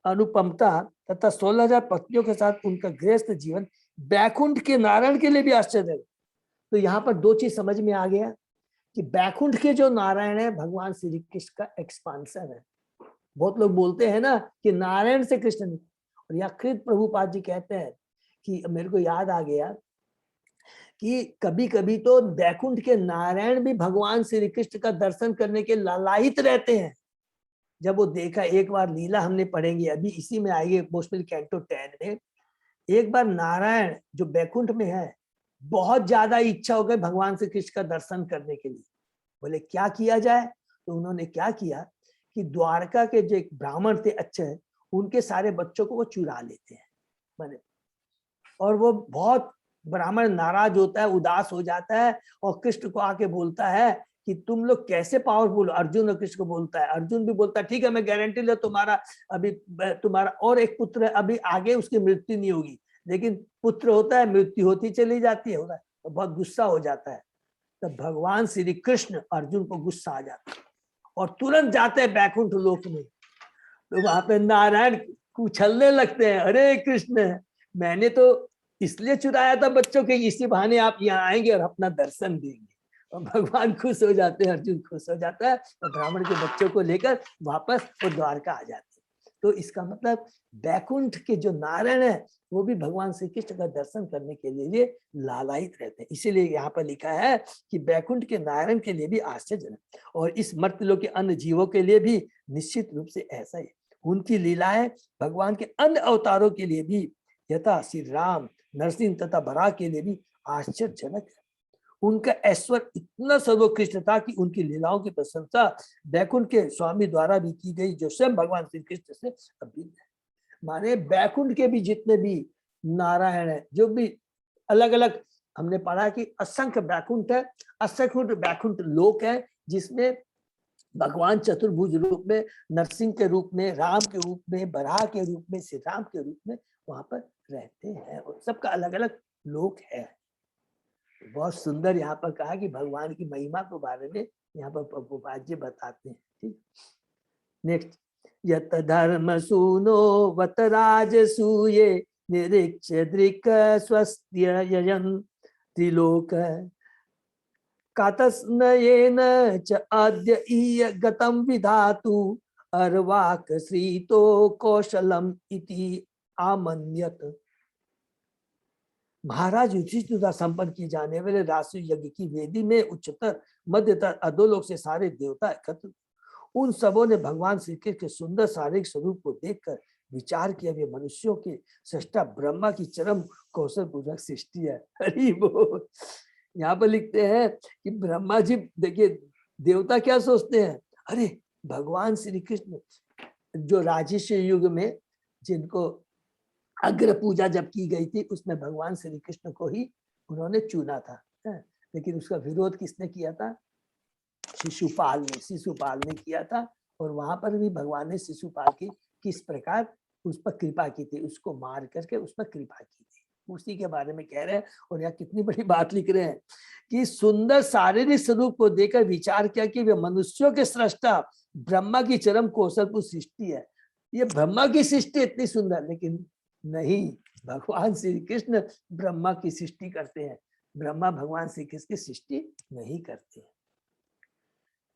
अनुपमता तथा 16,000 पत्नियों के साथ उनका गृहस्थ जीवन बैकुंठ के नारायण के लिए भी आश्चर्य है। तो यहाँ पर दो चीज समझ में आ गया कि बैकुंठ के जो नारायण है भगवान श्री कृष्ण का एक्सपांसन है। बहुत लोग बोलते हैं ना कि नारायण से कृष्ण, और यहाँ कृत प्रभुपाद जी कहते हैं कि मेरे को याद आ गया कि कभी कभी तो बैकुंठ के नारायण भी भगवान श्री कृष्ण का दर्शन करने के लालायित रहते हैं। जब वो देखा, एक बार लीला हमने पढ़ेंगे, अभी इसी में आएगी मोस्टली कैंटो 10 में। एक बार नारायण जो बैकुंठ में है, बहुत ज्यादा इच्छा हो गई भगवान श्री कृष्ण का दर्शन करने के लिए। बोले क्या किया जाए? तो उन्होंने क्या किया कि द्वारका के जो एक ब्राह्मण थे अच्छे, उनके सारे बच्चों को वो चुरा लेते हैं माने, और वो बहुत ब्राह्मण नाराज होता है, उदास हो जाता है और कृष्ण को आके बोलता है कि तुम लोग कैसे पावरफुल। अर्जुन और कृष्ण को बोलता है। अर्जुन भी बोलता है ठीक है मैं गारंटी ले तुम्हारा अभी तुम्हारा और एक पुत्र है, अभी आगे उसकी मृत्यु नहीं होगी, लेकिन पुत्र होता है मृत्यु होती चली जाती है, होता है। तो बहुत गुस्सा हो जाता है। तब भगवान श्री कृष्ण अर्जुन को गुस्सा आ जाता है और तुरंत जाते हैं बैकुंठ लोक में। तो वहां पे नारायण उछलने लगते हैं, अरे कृष्ण मैंने तो इसलिए चुराया था बच्चों के, इसी बहाने आप यहाँ आएंगे और अपना दर्शन देंगे। और भगवान खुश हो जाते हैं, अर्जुन खुश हो जाता है और ब्राह्मण के बच्चों को लेकर वापस वो द्वारका आ जाते हैं। तो इसका मतलब बैकुंठ के जो नारायण है वो भी भगवान श्री कृष्ण का दर्शन करने के लिए लालायित रहते हैं। इसीलिए यहाँ पर लिखा है कि बैकुंठ के नारायण के लिए भी आश्चर्यजनक और इस मर्त्यलोक के अन्य जीवों के लिए भी निश्चित रूप से ऐसा ही। उनकी लीलाएं भगवान के अन्य अवतारों के लिए भी, यथा श्री राम, नरसिंह तथा बराह के लिए भी आश्चर्यजनक है। उनका ऐश्वर्य इतना सर्वोत्कृष्ट था कि उनकी लीलाओं की प्रशंसा बैकुंठ के स्वामी द्वारा भी की गई, जो स्वयं भगवान श्री कृष्ण से अभिन्न है। माने बैकुंठ के भी जितने भी नारायण है, जो भी अलग अलग, हमने पढ़ा कि असंख्य बैकुंठ है, असंख्य बैकुंठ लोक है, जिसमें भगवान चतुर्भुज रूप में, नरसिंह के रूप में, राम के रूप में, बराह के रूप में, श्री राम के रूप में वहां पर रहते हैं और सबका अलग अलग लोक है। बहुत सुंदर यहाँ पर कहा कि भगवान की महिमा के बारे में यहाँ पर प्रभुपाद जी बताते हैं। ठीक, नेक्स्ट। यत धर्म सूनो वत राजसूये निरीक्ष्य दृक् स्वस्त्य यजन त्रिलोक कातस्नयेन च अद्य ईय गतं विधातु अर्वाक श्रीतो कौशलम इति आमन्यत। महाराज युधिष्ठिर द्वारा संपन्न की जाने वाले राष्ट्रीय यज्ञ की वेदी में उच्चतर, मध्यतर, अधोलोक से सारे देवता एकत्र। उन सबों ने भगवान श्री कृष्ण के सुंदर शारीरिक स्वरूप को देखकर विचार किया वे मनुष्यों के सृष्टा ब्रह्मा की चरम कौशल पूर्वक सृष्टि है। हरि बोल। यहाँ पर लिखते हैं कि ब्रह्मा जी, देखिए देवता क्या सोचते हैं, अरे भगवान श्री कृष्ण जो राजर्षि युग में जिनको अग्र पूजा जब की गई थी उसमें भगवान श्री कृष्ण को ही उन्होंने चुना था, लेकिन उसका विरोध किसने किया था? शिशुपाल ने किया था। और वहां पर भी भगवान ने शिशुपाल की किस प्रकार उस पर कृपा की थी, उसको मार करके उस पर कृपा की थी, उसी के बारे में कह रहे हैं। और यहाँ कितनी बड़ी बात लिख रहे हैं कि सुंदर शारीरिक स्वरूप को देखकर विचार किया कि वे मनुष्यों के सृष्टा ब्रह्मा की चरम कौशलपूर्ण सृष्टि है। ये ब्रह्मा की सृष्टि इतनी सुंदर, लेकिन नहीं, भगवान श्री कृष्ण ब्रह्मा की सृष्टि करते हैं, ब्रह्मा भगवान श्री कृष्ण की सृष्टि नहीं करते हैं।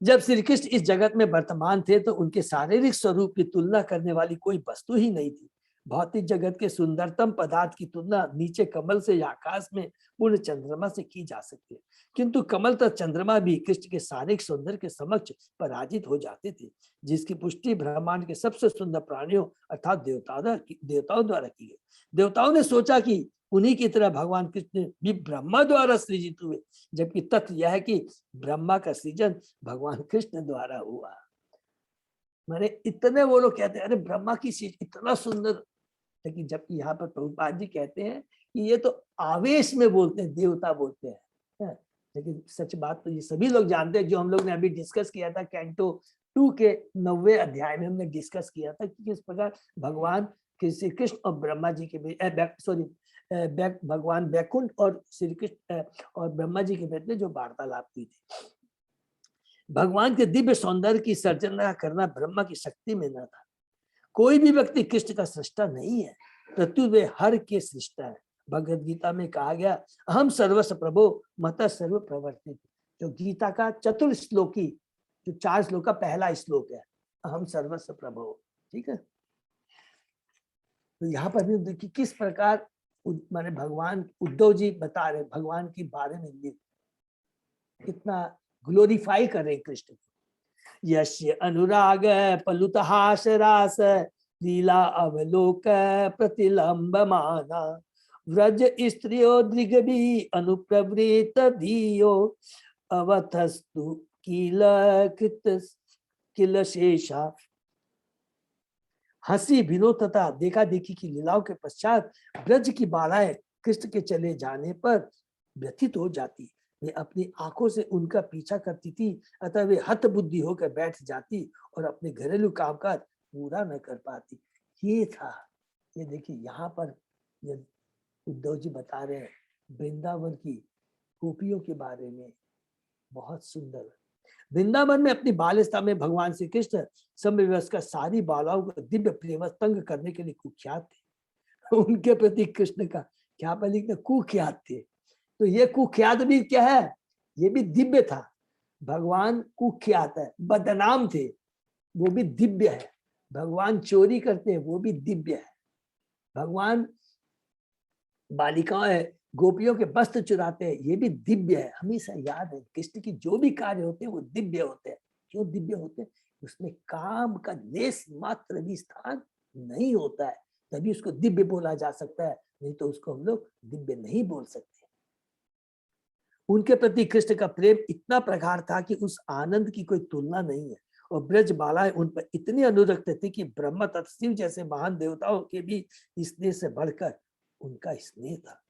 जब श्री कृष्ण इस जगत में वर्तमान थे तो उनके शारीरिक स्वरूप की तुलना करने वाली कोई वस्तु ही नहीं थी। भौतिक जगत के सुंदरतम पदार्थ की तुलना नीचे कमल से या आकाश में पूर्ण चंद्रमा से की जा सकती है, किंतु कमल तथा चंद्रमा भी कृष्ण के शारीरिक सौंदर्य के समक्ष पराजित हो जाते थे, जिसकी पुष्टि ब्रह्मांड के सबसे सुंदर प्राणियों अर्थात देवताओं द्वारा की गई। देवताओं ने सोचा कि उन्हीं की तरह भगवान कृष्ण भी ब्रह्मा द्वारा सृजित हुए, जबकि तथ्य यह है कि ब्रह्मा का सृजन भगवान कृष्ण द्वारा हुआ। माने इतने वो लोग कहते हैं अरे ब्रह्मा की चीज इतना सुंदर, लेकिन जबकि यहाँ पर प्रभुपाद जी कहते हैं कि ये तो आवेश में बोलते हैं, देवता बोलते हैं। लेकिन सच बात तो ये सभी लोग जानते हैं, जो हम लोग ने अभी डिस्कस किया था कैंटो 2 के 9वें अध्याय में हमने डिस्कस किया था कि किस प्रकार भगवान श्री कृष्ण और ब्रह्मा जी के बीच भगवान बैकुंठ और श्री कृष्ण और ब्रह्मा जी के बीच में जो वार्तालाप की थी। भगवान के दिव्य सौंदर्य की सर्जना करना ब्रह्मा की शक्ति में न था। कोई भी व्यक्ति कृष्ण का सृष्टा नहीं है, प्रत्युत वे हर के सृष्टा है। भगवद गीता में कहा गया अहम सर्वस्व प्रभो मत सर्व प्रवर्तित, जो गीता का चतुर्थ श्लोकी जो 4 श्लोक का पहला श्लोक है, अहम सर्वस्व प्रभो। ठीक है, तो यहाँ पर भी देखिए किस प्रकार माने भगवान उद्धव जी बता रहे भगवान के बारे में कितना ग्लोरीफाई कर रहे कृष्ण को। यस्य अनुराग पलुतहास रास लीला अवलोक प्रतिलंबमाना व्रज स्त्रियो दृगभी अनुप्रवृत धियो अवथस्तु किल कृत किल शेषा। हंसी विनोद तथा देखा देखी की लीलाओं के पश्चात ब्रज की बालाएं कृष्ण के चले जाने पर व्यथित हो जाती, वे अपनी आंखों से उनका पीछा करती थी, अतः वे हत बुद्धि होकर बैठ जाती और अपने घरेलू कामकाज पूरा न कर पाती। ये था, ये देखिए यहाँ पर ये उद्धव जी बता रहे हैं वृंदावन की गोपियों के बारे में, बहुत सुंदर। वृंदावन में अपनी बालिस्ता में भगवान श्री कृष्ण समय व्यवस्था सारी बालाओं को दिव्य प्रेम तंग करने के लिए कुख्यात थे। उनके प्रति कृष्ण का क्या पर लिखते कुख्यात थे, तो ये कुख्यात भी क्या है, ये भी दिव्य था। भगवान कुख्यात है, बदनाम थे, वो भी दिव्य है। भगवान चोरी करते हैं, वो भी दिव्य है। भगवान बालिकाएं गोपियों के वस्त्र चुराते हैं, ये भी दिव्य है। हमेशा याद है कृष्ण की जो भी कार्य होते हैं वो दिव्य होते हैं। क्यों दिव्य होते हैं? उसमें काम का लेस मात्र भी स्थान नहीं होता है, तभी उसको दिव्य बोला जा सकता है, नहीं तो उसको हम लोग दिव्य नहीं बोल सकते। उनके प्रति कृष्ण का प्रेम इतना प्रगाढ़ था कि उस आनंद की कोई तुलना नहीं है, और ब्रज बालाएं उन पर इतनी अनुरक्त थी कि ब्रह्मा तथा शिव जैसे महान देवताओं के भी स्नेह से बढ़कर उनका स्नेह था।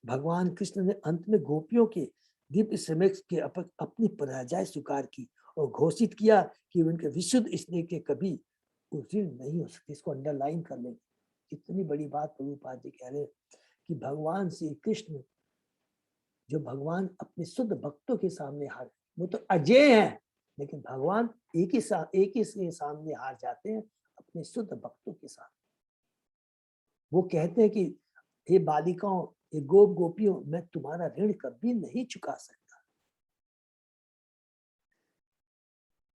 भगवान कृष्ण ने अंत में गोपियों के दिव्य समय के अपनी पराजय स्वीकार की और घोषित किया कि उनके विशुद्ध स्नेह के कभी उल्टीर्ण नहीं हो सकती। इसको अंडरलाइन कर लेंगे, कितनी बड़ी बात प्रभुपाद जी कह रहे हैं कि भगवान श्री कृष्ण जो भगवान अपने शुद्ध भक्तों के सामने हार, वो तो अजय है, लेकिन भगवान एक ही के सामने हार जाते हैं, अपने शुद्ध भक्तों के साथ। वो कहते हैं कि हे बालिकाओं, हे गोपियों, मैं तुम्हारा ऋण कभी नहीं चुका सकता।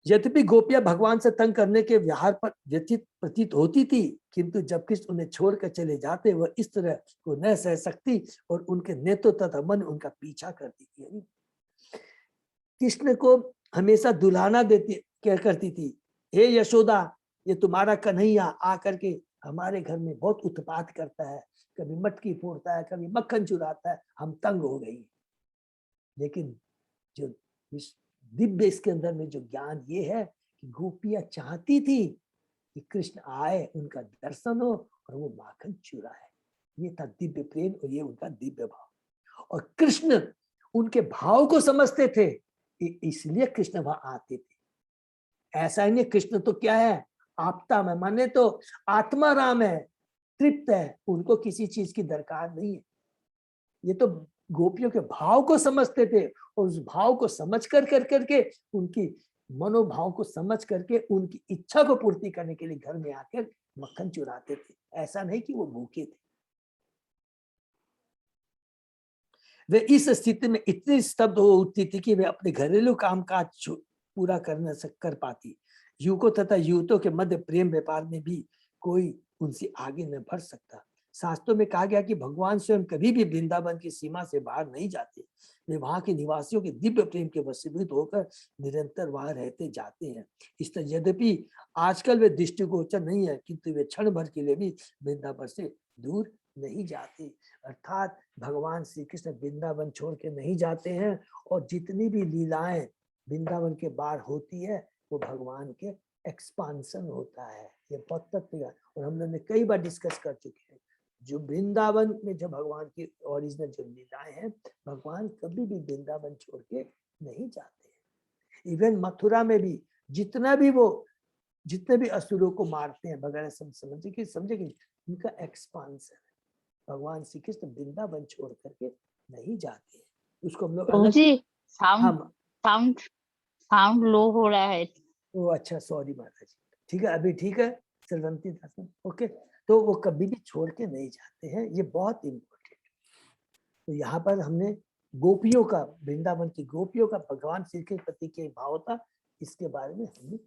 यद्यपि गोपियां भगवान से तंग करने के व्यवहार पर व्यथित प्रतीत होती थी, किंतु जब कृष्ण उन्हें छोड़कर चले जाते वह इस तरह को न सह सकती और उनके नेत्र तथा मन उनका पीछा करती थी। कृष्ण को हमेशा दुलाना देती क्या करती थी, हे यशोदा, ये तुम्हारा कन्हैया आकर के हमारे घर में बहुत उत्पात करता है, कभी मटकी फोड़ता है, कभी मक्खन चुराता है, हम तंग हो गई। लेकिन जो दिव्य इसके अंदर में जो ज्ञान ये है कि गोपियां चाहती थी कि कृष्ण आए, उनका दर्शन हो और वो माखन चुराए। ये था दिव्य प्रेम और ये उनका दिव्य भाव। और कृष्ण उनके भाव को समझते थे, इसलिए कृष्ण वहां आते थे। ऐसा ही नहीं, कृष्ण तो क्या है, आपता में, माने तो आत्मा राम है, तृप्त है, उनको किसी चीज की दरकार नहीं है। ये तो गोपियों के भाव को समझते थे और उस भाव को समझ करके उनकी मनोभाव को समझ करके उनकी इच्छा को पूर्ति करने के लिए घर में आकर मक्खन चुराते थे। ऐसा नहीं कि वो भूखे थे। वे इस स्थिति में इतनी स्तब्ध हो उठती थी कि वे अपने घरेलू कामकाज पूरा कर पाती। युवकों तथा युवतियों के मध्य प्रेम व्यापार में भी कोई उनसे आगे न बढ़ सकता। शास्त्रों में कहा गया कि भगवान स्वयं कभी भी वृंदावन की सीमा से बाहर नहीं जाते। वे वहां के निवासियों के दिव्य प्रेम के वशीभूत होकर निरंतर वहां रहते जाते हैं। इस तरह यद्यपि आजकल वे दृष्टिगोचर नहीं है, किंतु वे क्षण भर के लिए भी वृंदावन से दूर नहीं जाते। अर्थात भगवान श्री कृष्ण वृंदावन छोड़ के नहीं जाते हैं, और जितनी भी लीलाएं वृंदावन के बाहर होती है वो भगवान के एक्सपांशन होता है। ये बहुत तथ्य है और हम लोग ने कई बार डिस्कस कर चुके हैं। जो वृंदावन में जो भगवान की ओरिजिनल जो लीलाएं हैं, भगवान कभी भी वृंदावन छोड़ के नहीं जाते हैं। इवन मथुरा में भी जितने भी असुरों को मारते हैं वगैरह, समझे कि उनका एक्सपांशन है। भगवान श्री कृष्ण वृंदावन छोड़ करके नहीं जाते हैं। उसको हम लोग प्रभु जी साउंड हम साउंड साउंड लो हो रहा है। ओ अच्छा, सॉरी माता जी। ठीक है, अभी ठीक है सरवंती दास, ओके। तो वो कभी भी छोड़ के नहीं जाते हैं, ये बहुत इम्पोर्टेंट है। तो यहाँ पर हमने गोपियों का, वृंदावन की गोपियों का भगवान श्री के प्रति के भाव था, इसके बारे में हमने।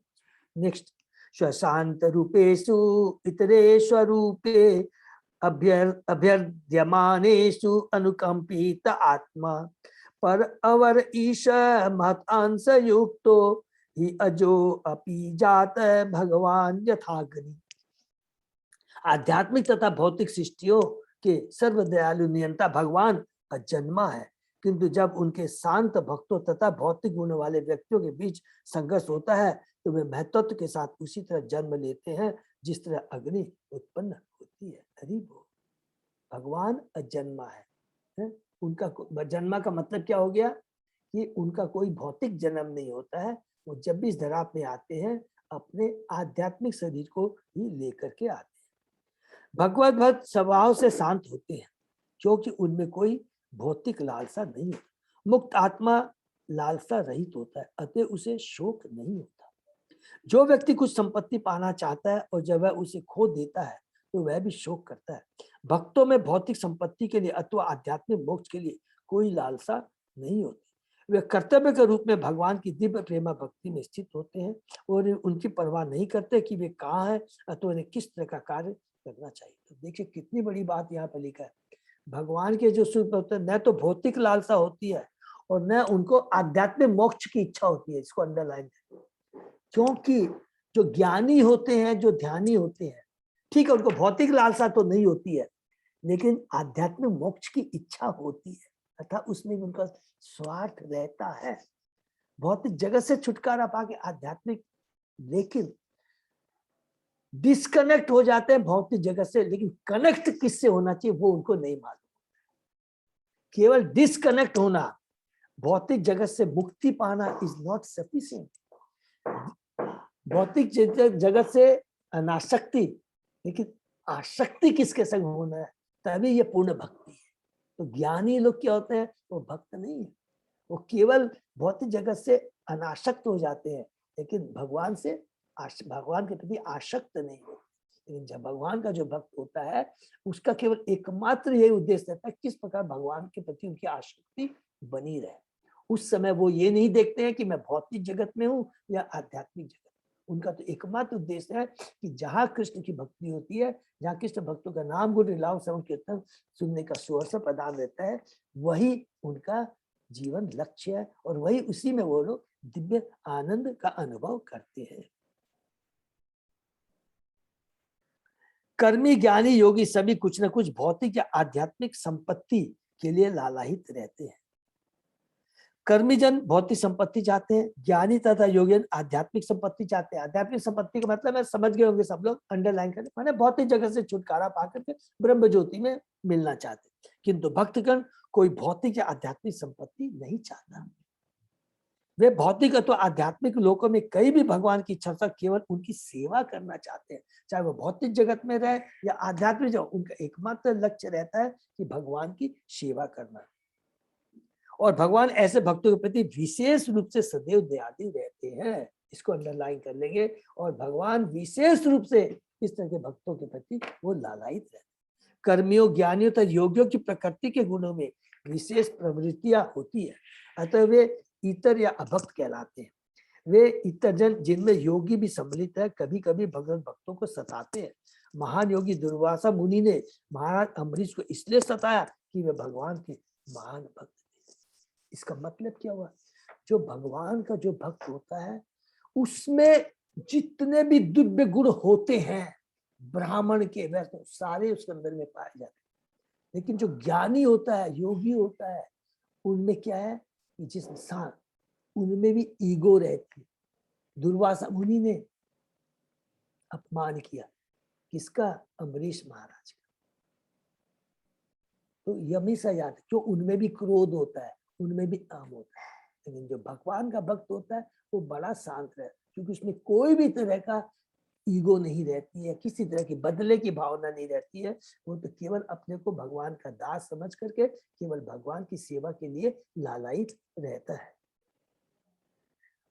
नेक्स्ट, शांत रूपेषु इतरेष्वरूपे अभ्यर्ध्यमानेषु अनुकंपित आत्मा पर अवर ईश महत अंश युक्तो ही अजो अपि जात भगवान यथाग्नि। आध्यात्मिक तथा भौतिक सृष्टियों के सर्वदयालु नियंता भगवान अजन्मा है, किंतु जब उनके शांत भक्तों तथा भौतिक गुण वाले व्यक्तियों के बीच संघर्ष होता है तो वे महत्व के साथ उसी तरह जन्म लेते हैं जिस तरह अग्नि उत्पन्न होती है। हरि बोल। भगवान अजन्मा है? उनका जन्मा का मतलब क्या हो गया कि उनका कोई भौतिक जन्म नहीं होता है। वो जब भी इस धरा पे आते हैं अपने आध्यात्मिक शरीर को ही लेकर के आते हैं। भगवत भक्त स्वभाव से शांत होते हैं क्योंकि उनमें कोई भौतिक लालसा नहीं होती। मुक्त आत्मा लालसा रहित होता है, अतः उसे शोक नहीं होता। जो व्यक्ति कुछ संपत्ति पाना चाहता है और जब वह उसे खो देता है तो वह भी शोक करता है। भक्तों में भौतिक संपत्ति के लिए अथवा आध्यात्मिक मोक्ष के लिए कोई लालसा नहीं होती। वे कर्तव्य के रूप में भगवान की दिव्य प्रेमा भक्ति में स्थित होते हैं और उनकी परवाह नहीं करते कि वे कहाँ हैं अथवा उन्हें किस तरह का कार्य करना चाहिए। तो देखिए कितनी बड़ी बात यहाँ पर लिखा है। भगवान के जो शुद्ध भक्त न तो भौतिक लालसा होती है और न उनको आध्यात्मिक मोक्ष की इच्छा होती है। इसको अंडरलाइन, क्योंकि जो ज्ञानी होते हैं, जो ध्यानी होते हैं, ठीक है, उनको भौतिक लालसा तो नहीं होती है लेकिन आध्यात्मिक मोक्ष की इच्छा होती है, अर्थात उसमें उनका स्वार्थ रहता है। भौतिक जगत से छुटकारा पाके आध्यात्मिक, लेकिन डिस्कनेक्ट हो जाते हैं भौतिक जगत से, लेकिन कनेक्ट किससे होना चाहिए वो उनको नहीं मालूम। केवल डिस्कनेक्ट होना, भौतिक जगत से मुक्ति पाना इज नॉट सफिशिएंट। भौतिक जगत से अनासक्ति, लेकिन आसक्ति किसके संग होना है, तभी ये पूर्ण भक्ति है। तो ज्ञानी लोग क्या होते हैं, वो भक्त नहीं है, वो केवल भौतिक जगत से अनासक्त हो जाते हैं लेकिन भगवान के प्रति आसक्त नहीं होते। लेकिन जब भगवान का जो भक्त होता है उसका केवल एकमात्र यही उद्देश्य रहता है किस प्रकार भगवान के प्रति उनकी आसक्ति बनी रहे। उस समय वो ये नहीं देखते हैं कि मैं भौतिक जगत में हूँ या आध्यात्मिक जगत। उनका तो एकमात्र उद्देश्य है कि जहाँ कृष्ण की भक्ति होती है, जहाँ कृष्ण भक्तों का नाम गुण लीलाओं श्रवण कीर्तन सुनने का सुअवसर प्रदान रहता है, वही उनका जीवन लक्ष्य है और वही उसी में वो लोग दिव्य आनंद का अनुभव करते हैं। कर्मी ज्ञानी योगी सभी कुछ न कुछ भौतिक या आध्यात्मिक संपत्ति के लिए लालायित रहते हैं। कर्मी जन भौतिक संपत्ति चाहते हैं, ज्ञानी तथा योगी जन आध्यात्मिक संपत्ति चाहते हैं। आध्यात्मिक संपत्ति का मतलब है, समझ गए होंगे सब लोग, अंडरलाइन करें, माने भौतिक जगत से छुटकारा पा करके ब्रह्म ज्योति में मिलना चाहते, किंतु भक्तगण कोई भौतिक या आध्यात्मिक संपत्ति नहीं चाहता। वे भौतिक अथवा आध्यात्मिक लोकों में कहीं भी भगवान की इच्छा केवल उनकी सेवा करना चाहते हैं, चाहे वो भौतिक जगत में रहे या आध्यात्मिक जगत, उनका एकमात्र लक्ष्य रहता है कि भगवान की सेवा करना। और भगवान ऐसे भक्तों के प्रति विशेष रूप से सदैव दयालु रहते हैं, इसको अंडरलाइन कर लेंगे। और भगवान विशेष रूप से इस तरह के भक्तों के प्रति वो लालायित रहते हैं। कर्मियों, ज्ञानियों तथा योगियों की प्रकृति के गुणों में विशेष प्रवृत्तियां होती है, अतः वे इतर या अभक्त कहलाते हैं। वे इतर जन जिनमें योगी भी सम्मिलित है कभी कभी भगवत भक्तों को सताते हैं। महान योगी दुर्वासा मुनि ने महाराज अम्बरीश को इसलिए सताया कि वे भगवान के महान भक्त थे। इसका मतलब क्या हुआ? जो भगवान का जो भक्त होता है उसमें जितने भी दिव्य गुण होते हैं, ब्राह्मण के वैष्णव सारे उसके अंदर में पाए जाते हैं। लेकिन जो ज्ञानी होता है, योगी होता है, उनमें क्या है कि जिस इंसान उनमें भी ईगो रहती है। दुर्वासा मुनि ने अपमान किया किसका? अम्बरीश महाराज का। तो ये हमेशा याद है, जो उनमें भी क्रोध होता है, उनमें भी काम होता है। लेकिन जो भगवान का भक्त होता है वो बड़ा शांत रहता है, क्योंकि उसमें कोई भी तरह का ईगो नहीं रहती है, किसी तरह की बदले की भावना नहीं रहती है। वो तो केवल अपने को भगवान का दास समझ करके केवल भगवान की सेवा के लिए लालायित रहता है।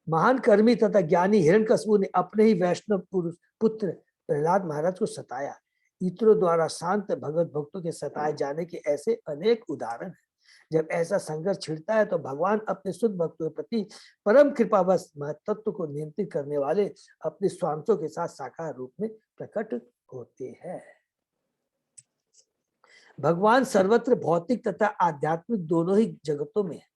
महान कर्मी तथा ज्ञानी हिरण्यकशिपु ने अपने ही वैष्णव पुत्र प्रहलाद महाराज को सताया। इतरों द्वारा शांत भगवत भक्तों के सताए जाने के ऐसे अनेक उदाहरण हैं। जब ऐसा संघर्ष छिड़ता है तो भगवान अपने शुद्ध भक्तों के प्रति परम कृपावश महत्त्व को नियंत्रित करने वाले अपने स्वांशों के साथ साकार रूप में प्रकट होते हैं। भगवान सर्वत्र भौतिक तथा आध्यात्मिक दोनों ही जगतों में है,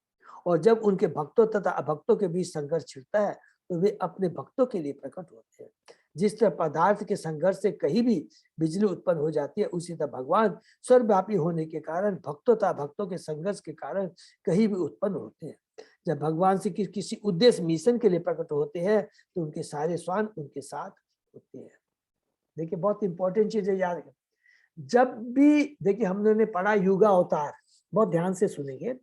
और जब उनके भक्तों तथा अभक्तों के बीच संघर्ष छिड़ता है तो वे अपने भक्तों के लिए प्रकट होते हैं। जिस तरह पदार्थ के संघर्ष से कहीं भी बिजली उत्पन्न हो जाती है, उसी तरह भगवान सर्वव्यापी होने के कारण भक्तों तथा भक्तों के संघर्ष के कारण कहीं भी उत्पन्न होते हैं। जब भगवान से किसी उद्देश्य मिशन के लिए प्रकट होते हैं तो उनके सारे स्वान उनके साथ होते हैं। देखिए बहुत इंपॉर्टेंट चीज है, याद रखें। जब भी देखिए हमने पढ़ा युगा अवतार, बहुत ध्यान से सुनेंगे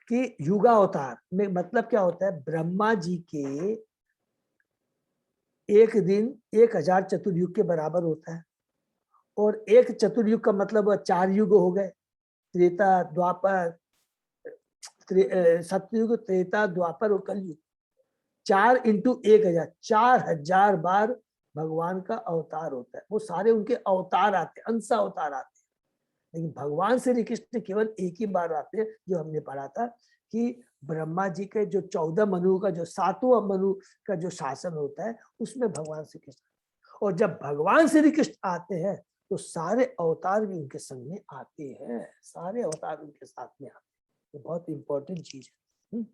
कि युगा अवतार में मतलब क्या होता है? ब्रह्मा जी के एक दिन 1000 चतुर्युग के बराबर होता है, और एक चतुर्युग का मतलब 4 युग हो गए, त्रेता द्वापर सतयुग, त्रेता द्वापर और कलयुग। 4 इंटू 1000, 4000 बार भगवान का अवतार होता है। वो सारे उनके अवतार आते हैं, अंश अवतार आते हैं। लेकिन भगवान श्री कृष्ण केवल एक ही बार आते हैं, जो हमने पढ़ा था कि ब्रह्मा जी के जो 14 मनु का जो 7वां मनु का जो शासन होता है उसमें भगवान श्री कृष्ण, और जब भगवान श्री कृष्ण आते हैं तो सारे अवतार भी उनके संग में आते हैं, सारे अवतार उनके साथ में आते हैं। तो बहुत इंपॉर्टेंट चीज है।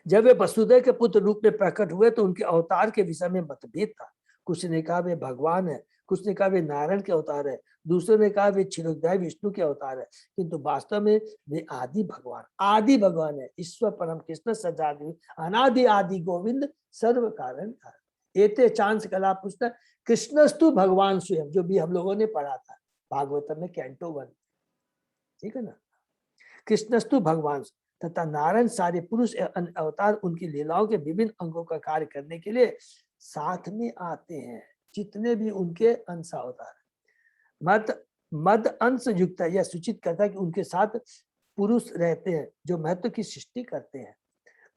जब वे वसुदेव के पुत्र रूप में प्रकट हुए तो उनके अवतार के विषय में मतभेद था। कुछ ने कहा वे भगवान है, कुछ ने कहा वे नारायण के अवतार है, दूसरे ने कहा वे क्षीरोदय विष्णु के अवतार है, किंतु वास्तव में वे आदि भगवान है। ईश्वर परम कृष्ण सजादि अनादि आदि गोविंद सर्व कारण एते चांस कला पुस्तक कृष्णस्तु भगवान स्वयं, जो भी हम लोगों ने पढ़ा था भागवतम में कैंटो 1, ठीक है ना। कृष्णस्तु भगवान तथा नारायण सारे पुरुष अवतार उनकी लीलाओं के विभिन्न अंगों का कार्य करने के लिए साथ में आते हैं, जितने भी उनके अंश अवतार। मद अंश युक्त है, यह सूचित करता है कि उनके साथ पुरुष रहते हैं जो महत्व की सृष्टि करते हैं।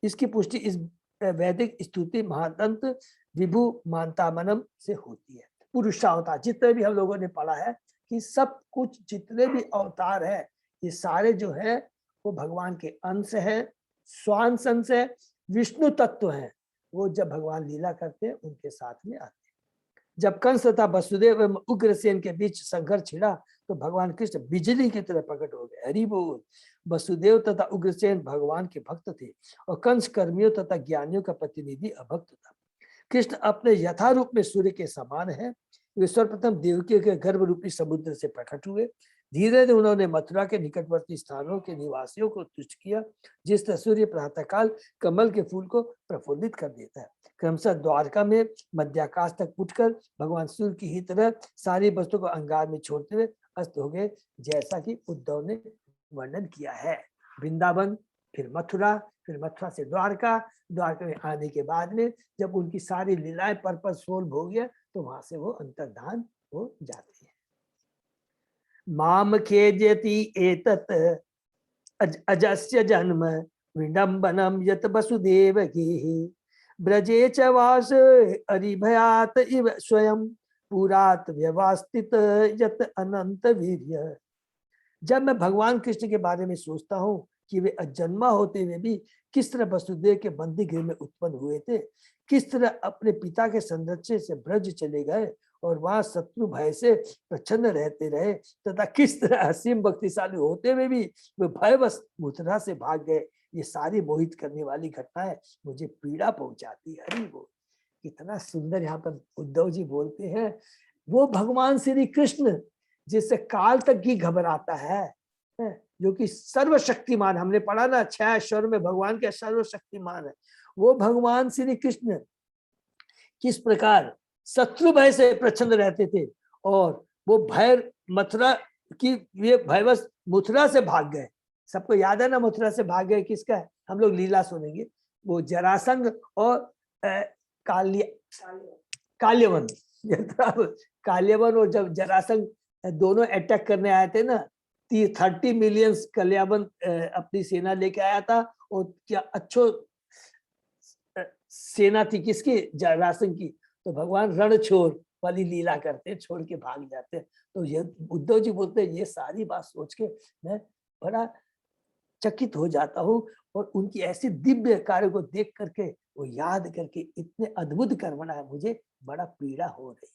इसकी पुष्टि इस वैदिक स्तुति महादंत विभु मानतामनम से होती है। पुरुषावतार जितने भी हम लोगों ने पढ़ा है कि सब कुछ जितने भी अवतार है ये सारे जो है वो भगवान के अंश है, स्वांश अंश है, विष्णु तत्व है। वो जब भगवान लीला करते हैं उनके साथ में आते हैं। जब कंस तथा वसुदेव एवं उग्रसेन के बीच संघर्ष छिड़ा तो भगवान कृष्ण बिजली की तरह प्रकट हो गए। हरि बोल। वसुदेव तथा उग्रसेन भगवान के भक्त थे और कंस कर्मियों तथा ज्ञानियों का प्रतिनिधि अभक्त था। कृष्ण अपने यथारूप में सूर्य के समान है। वे सर्वप्रथम देवकी के गर्भ रूपी समुद्र से प्रकट हुए। धीरे धीरे उन्होंने मथुरा के निकटवर्ती स्थानों के निवासियों को तुष्ट किया, जिस तरह सूर्य प्रातःकाल कमल के फूल को प्रफुल्लित कर देता है। क्रमशः द्वारका में मध्याकाश तक उठकर भगवान सूर्य की ही तरह सारी वस्तु को अंगार में छोड़ते हुए अस्त हो गए, जैसा कि उद्धव ने वर्णन किया है। वृंदावन, फिर मथुरा से द्वारका, द्वारका में आने के बाद में जब उनकी सारी लीलाएं पर्पस सोल्व हो गया तो वहां से वो अंतर्धान हो जाते हैं। माम खेजति एतत् अजस्य जन्म विडम्बनम यत वसुदेवकी ब्रजे च वास अरिभयात इव स्वयं पुरात व्यवस्थित यत अनंत वीर्य। जब मैं भगवान कृष्ण के बारे में सोचता हूँ कि वे अजन्मा होते हुए भी किस तरह वसुदेव के बंदी गृह में उत्पन्न हुए थे, किस तरह अपने पिता के संरक्षण से ब्रज चले गए और वहां शत्रु भय से प्रच्छन्न रहते रहे, तथा किस तरह असीम भक्तिशाली होते हुए भी वे भयवश मथुरा से भाग गए, ये सारी मोहित करने वाली घटनाएं मुझे पीड़ा पहुंचाती है। हरि बोल। कितना सुंदर यहाँ पर उद्धव जी बोलते हैं, वो भगवान श्री कृष्ण जिससे काल तक ही घबराता है, जो कि सर्वशक्तिमान, हमने पढ़ा ना 6 ऐश्वर्य में भगवान के सर्वशक्तिमान है, वो भगवान श्री कृष्ण किस प्रकार शत्रु भय से प्रच्छन्न रहते थे और वो भय मथुरा की वे भयवश मथुरा से भाग गए। सबको याद है ना मथुरा से भाग गए किसका है, हम लोग लीला सुनेंगे, वो जरासंध और काल्यवन। काल्यवन और जब जरासंध दोनों अटैक करने आए थे ना, 30 मिलियन कल्यावन अपनी सेना लेके आया था, और क्या अच्छो सेना थी किसकी, जरासंध की। तो भगवान रण छोड़ वाली लीला करते, छोड़ के भाग जाते। तो ये उद्धव जी बोलते हैं, ये सारी बात सोच के मैं बड़ा चकित हो जाता हूँ, और उनकी ऐसी दिव्य कार्य को देख करके, वो याद करके इतने अद्भुत कर्मणा है, मुझे बड़ा पीड़ा हो रही है।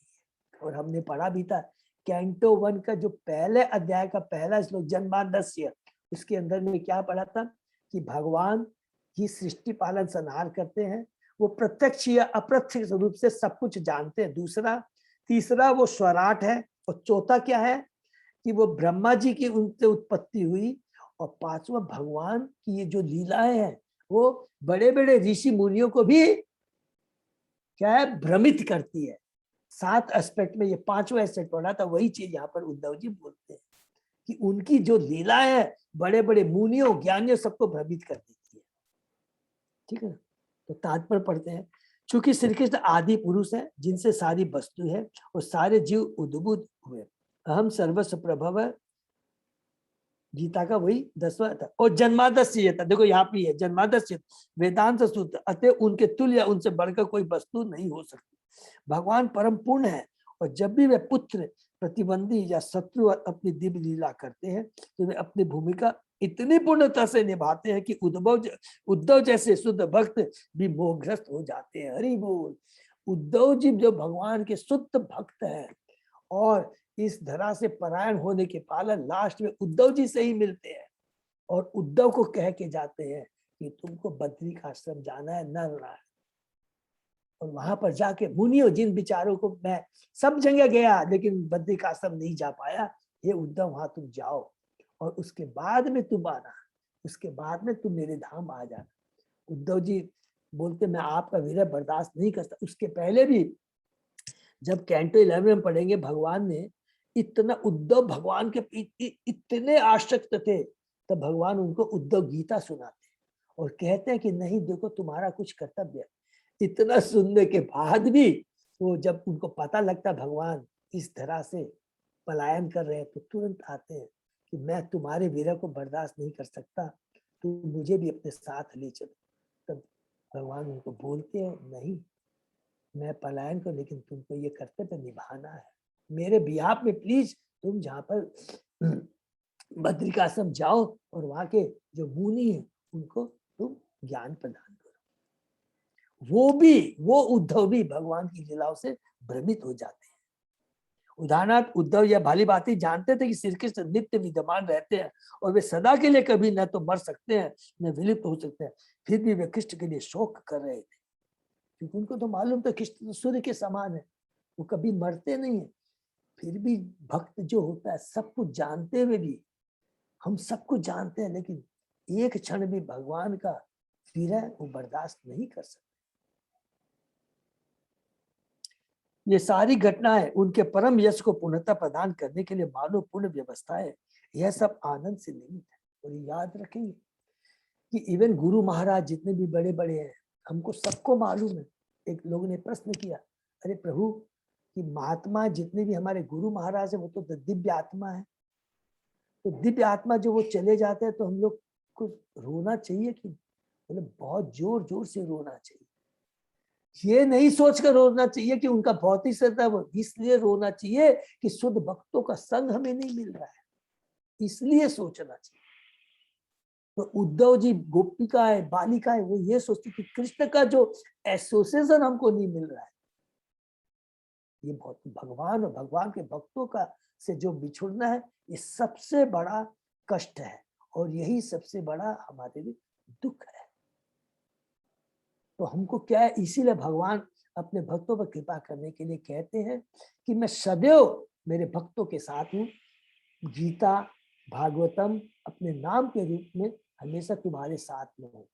और हमने पढ़ा भी था कैंटो 1 का जो पहले अध्याय का पहला श्लोक जन्माद्यस्य, उसके अंदर में क्या पढ़ा था कि भगवान की सृष्टि पालन संहार करते हैं, वो प्रत्यक्ष या अप्रत्यक्ष रूप से सब कुछ जानते हैं। दूसरा, तीसरा वो स्वराट है, और चौथा क्या है कि वो ब्रह्मा जी की उनसे उत्पत्ति हुई, और पांचवा भगवान की ये जो लीलाएं हैं वो बड़े बड़े ऋषि मुनियों को भी क्या है, भ्रमित करती है। 7 एस्पेक्ट में ये 5वां एस्पेक्ट पढ़ा था, वही चीज यहाँ पर उद्धव जी बोलते हैं कि उनकी जो लीलाएं है बड़े बड़े मुनियों ज्ञानियों सबको भ्रमित कर देती है। ठीक है ना, तो तात्पर्य पढ़ते हैं, चूंकि श्री कृष्ण आदि पुरुष है जिनसे सारी वस्तु है और सारे जीव उद्भूत हुए, अहम सर्वस्व प्रभव, गीता का वही 10वां था। और जन्मादस्य था, देखो यहाँ पे है जन्मादस्य वेदांत सूत्र, अतः उनके तुल्य या उनसे बढ़कर कोई वस्तु नहीं हो सकती। भगवान परम पूर्ण है, और जब भी वे पुत्र प्रतिबंधी या शत्रु अपनी दिव्य लीला करते हैं तो वे अपनी भूमिका इतनी पूर्णता से निभाते हैं कि उद्धव जैसे शुद्ध भक्त भी मोहग्रस्त हो जाते हैं। हरि बोल। उद्धव जी जो भगवान के शुद्ध भक्त हैं और इस धरा से परायण होने के पालन लास्ट में उद्धव जी से ही मिलते हैं, और उद्धव को कह के जाते हैं कि तुमको बद्री का आश्रम जाना है, न है। और वहां पर जाके मुनियों, जिन विचारों को मैं सब जगह गया लेकिन बद्री का आश्रम नहीं जा पाया, ये उद्धव वहां तुम जाओ और उसके बाद में तुम आना, उसके बाद में तुम मेरे धाम आ जाना। उद्धव जी बोलते मैं आपका विरह बर्दाश्त नहीं कर सकता। उसके पहले भी जब कैंटो 11 में पढ़ेंगे, भगवान ने इतना उद्धव भगवान के इतने आसक्त थे, तब भगवान उनको उद्धव गीता सुनाते और कहते हैं कि नहीं देखो तुम्हारा कुछ कर्तव्य है। इतना सुनने के बाद भी वो जब उनको पता लगता भगवान इस तरह से पलायन कर रहे हैं, तो तुरंत आते हैं कि मैं तुम्हारे विरह को बर्दाश्त नहीं कर सकता, तुम मुझे भी अपने साथ ले चलो। तब भगवान उनको बोलते हैं नहीं मैं पलायन करूं, लेकिन तुमको ये कर्तव्य निभाना है मेरे बिहाफ में। प्लीज तुम जहाँ पर बद्रिकाश्रम जाओ और वहां के जो मुनि है उनको तुम ज्ञान प्रदान करो। वो उद्धव भी भगवान की लीलाओं से भ्रमित हो जाते हैं। उदाहरणार्थ उद्धव या भाली भांति जानते थे कि श्री कृष्ण नित्य विद्यमान रहते हैं और वे सदा के लिए कभी न तो मर सकते हैं न विलुप्त हो सकते हैं, फिर भी वे कृष्ण के लिए शोक कर रहे थे, क्योंकि उनको तो मालूम था कृष्ण सूर्य के समान है, वो कभी मरते नहीं है। फिर भी भक्त जो होता है सब कुछ जानते हुए भी, हम सब कुछ जानते हैं लेकिन एक क्षण भी भगवान का विरह वो बर्दाश्त नहीं कर सकते। ये सारी घटनाएं उनके परम यश को पूर्णता प्रदान करने के लिए मानव पूर्ण व्यवस्था है। यह सब आनंद से निर्मित है। और याद रखेंगे कि इवन गुरु महाराज जितने भी बड़े बड़े हैं, हमको सबको मालूम है। एक लोग ने प्रश्न किया, अरे प्रभु कि महात्मा जितने भी हमारे गुरु महाराज है वो तो दिव्य आत्मा है, तो दिव्य आत्मा जो वो चले जाते हैं तो हम लोग को रोना चाहिए कि मतलब बहुत जोर जोर से रोना चाहिए। ये नहीं सोचकर रोना चाहिए कि उनका भौतिक शरीर, वो इसलिए रोना चाहिए कि शुद्ध भक्तों का संग हमें नहीं मिल रहा है, इसलिए सोचना चाहिए। तो उद्धव जी गोपिका है, बालिका है, वो ये सोचती कि कृष्ण का जो एसोसिएशन हमको नहीं मिल रहा है, ये बहुत भगवान और भगवान के भक्तों का से जो बिछुड़ना है, ये सबसे बड़ा कष्ट है और यही सबसे बड़ा हमारे लिए दुख है। तो हमको क्या है, इसीलिए भगवान अपने भक्तों पर कृपा करने के लिए कहते हैं कि मैं सदैव मेरे भक्तों के साथ हूँ। गीता भागवतम अपने नाम के रूप में हमेशा तुम्हारे साथ में हो।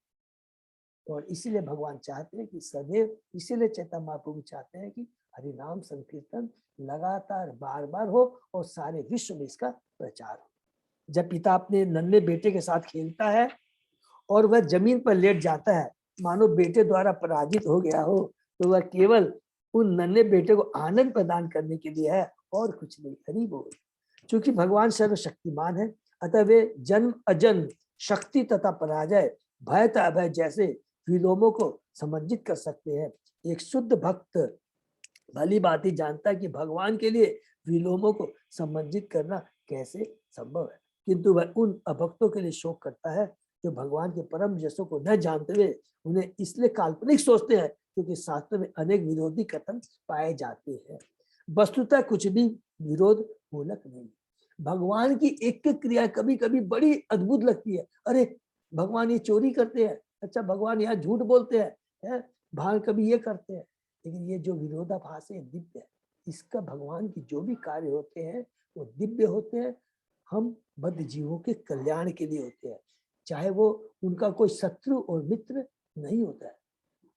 और इसीलिए भगवान चाहते हैं कि सदैव, इसीलिए चैतन्य महाप्रभु चाहते हैं कि हरि नाम संकीर्तन लगातार बार बार हो और सारे विश्व में इसका प्रचार हो। जब पिता अपने नन्हे बेटे के साथ खेलता है और वह जमीन पर लेट जाता है, मानो बेटे द्वारा पराजित हो गया हो, तो वह केवल उन नन्हे बेटे को आनंद प्रदान करने के लिए है और कुछ नहीं। हरि बोल। चूंकि भगवान सर्वशक्तिमान है, अतः वे जन्म अजन्म, शक्ति तथा पराजय, भय तथा अभय जैसे विलोमों को समंजित कर सकते हैं। एक शुद्ध भक्त भली बात ही जानता है कि भगवान के लिए विलोमों को समंजित करना कैसे संभव है, किंतु वह उन अभक्तों के लिए शोक करता है जो भगवान के परम यशों को न जानते हुए उन्हें इसलिए काल्पनिक सोचते हैं क्योंकि शास्त्र में अनेक विरोधी कथन पाए जाते हैं। वस्तुतः कुछ भी विरोध मूलक नहीं। भगवान की एक एक क्रिया कभी कभी बड़ी अद्भुत लगती है। अरे भगवान ये चोरी करते हैं, अच्छा भगवान यहाँ झूठ बोलते हैं, भान कभी ये करते हैं, लेकिन ये जो विरोधाभास है दिव्य है। इसका भगवान की जो भी कार्य होते हैं वो दिव्य होते हैं, हम बद्ध जीवों के कल्याण के लिए होते हैं, चाहे वो उनका कोई शत्रु और मित्र नहीं होता है।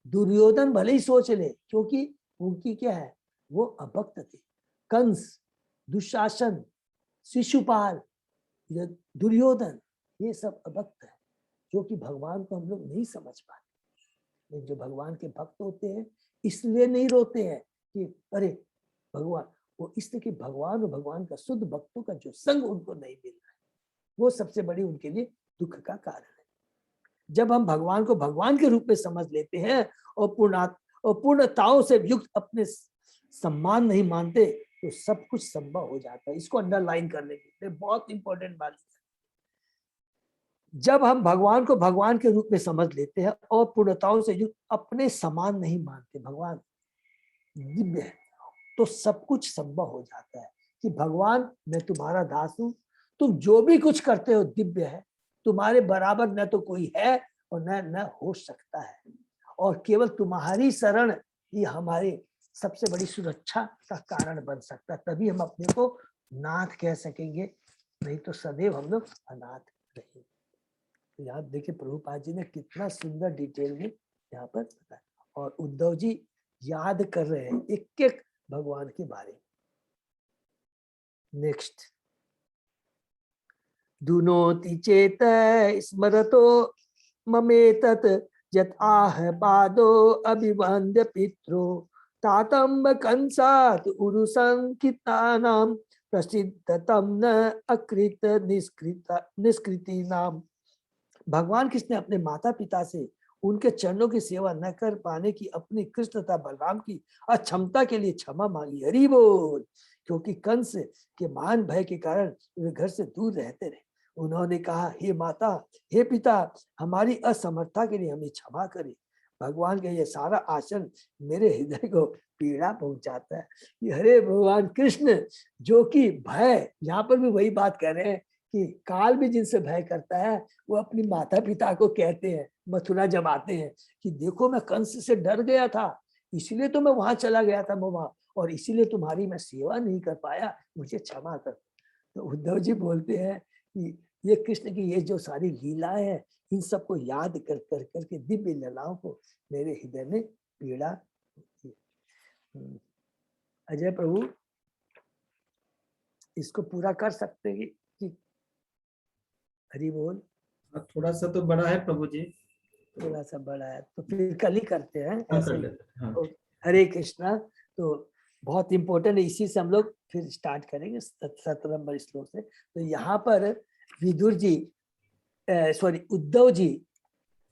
दुर्योधन भले ही सोच ले, क्योंकि उनकी क्या है, वो अभक्त थे। कंस, दुशासन, शिशुपाल, दुर्योधन, ये सब अभक्त है, जो कि भगवान को हम लोग नहीं समझ पाते। लेकिन जो भगवान के भक्त होते हैं इसलिए नहीं रोते हैं कि अरे भगवान, वो इसलिए कि भगवान और भगवान का शुद्ध भक्तों का जो संग उनको नहीं मिल रहा है, वो सबसे बड़ी उनके लिए दुख का कारण है। जब हम भगवान को भगवान के रूप में समझ लेते हैं और पूर्णताओं से युक्त अपने सम्मान नहीं मानते, तो सब कुछ संभव हो जाता है। इसको अंडरलाइन करने के लिए बहुत इंपॉर्टेंट बात है। जब हम भगवान को भगवान के रूप में समझ लेते हैं और पूर्णताओं से युक्त अपने समान नहीं मानते, भगवान दिव्य है, तो सब कुछ संभव हो जाता है कि भगवान मैं तुम्हारा दास हूं, तुम जो भी कुछ करते हो दिव्य है, तुम्हारे बराबर न तो कोई है और न हो सकता है, और केवल तुम्हारी शरण ही हमारे सबसे बड़ी सुरक्षा का कारण बन सकता है। तभी हम अपने को नाथ कह सकेंगे, नहीं तो सदैव हम लोग अनाथ रहेंगे। तो यहाँ देखिए प्रभुपाद जी ने कितना सुंदर डिटेल में यहाँ पर बताया, और उद्धव जी याद कर रहे हैं एक एक भगवान के बारे में। नेक्स्ट, दुनोति चेत स्मरतो ममेतत यत आह पादो अभिवंद्य पित्रो तातंब कंसात उरुसंकितानाम प्रसिद्धतम न अकृत निष्कृति नाम। भगवान कृष्ण ने अपने माता पिता से उनके चरणों की सेवा न कर पाने की अपनी कृष्ण तथा बलराम की अक्षमता के लिए क्षमा मांगी। हरि बोल। क्योंकि कंस के महान भय के कारण वे घर से दूर रहते रहे। उन्होंने कहा, हे माता, हे पिता, हमारी असमर्थता के लिए हमें क्षमा करें। भगवान का यह सारा आचरण मेरे हृदय को पीड़ा पहुंचाता है। कि हरे भगवान कृष्ण, जो कि भय, यहाँ पर भी वही बात कर रहे हैं कि काल भी जिनसे भय करता है वो अपनी माता पिता को कहते हैं, मथुरा जब आते हैं, कि देखो मैं कंस से डर गया था, इसीलिए तो मैं वहां चला गया था वहां, और इसीलिए तुम्हारी मैं सेवा नहीं कर पाया, मुझे क्षमा कर। तो उद्धव जी बोलते हैं कि ये कृष्ण की ये जो सारी लीलाएं हैं, इन सबको याद कर कर करके दिव्य लीलाओं को मेरे हृदय में पीड़ा होती है। अजय प्रभु इसको पूरा कर सकते हैं कि हरि बोल? थोड़ा सा तो बड़ा है प्रभु जी, थोड़ा सा बड़ा है तो फिर कल ही करते हैं हाँ, ऐसे कर ही। लेते हैं, हाँ। तो हरे कृष्णा। तो बहुत इंपॉर्टेंट है, इसी से हम लोग फिर स्टार्ट करेंगे 17 नंबर श्लोक से। तो यहाँ पर विदुर जी सॉरी उद्धव जी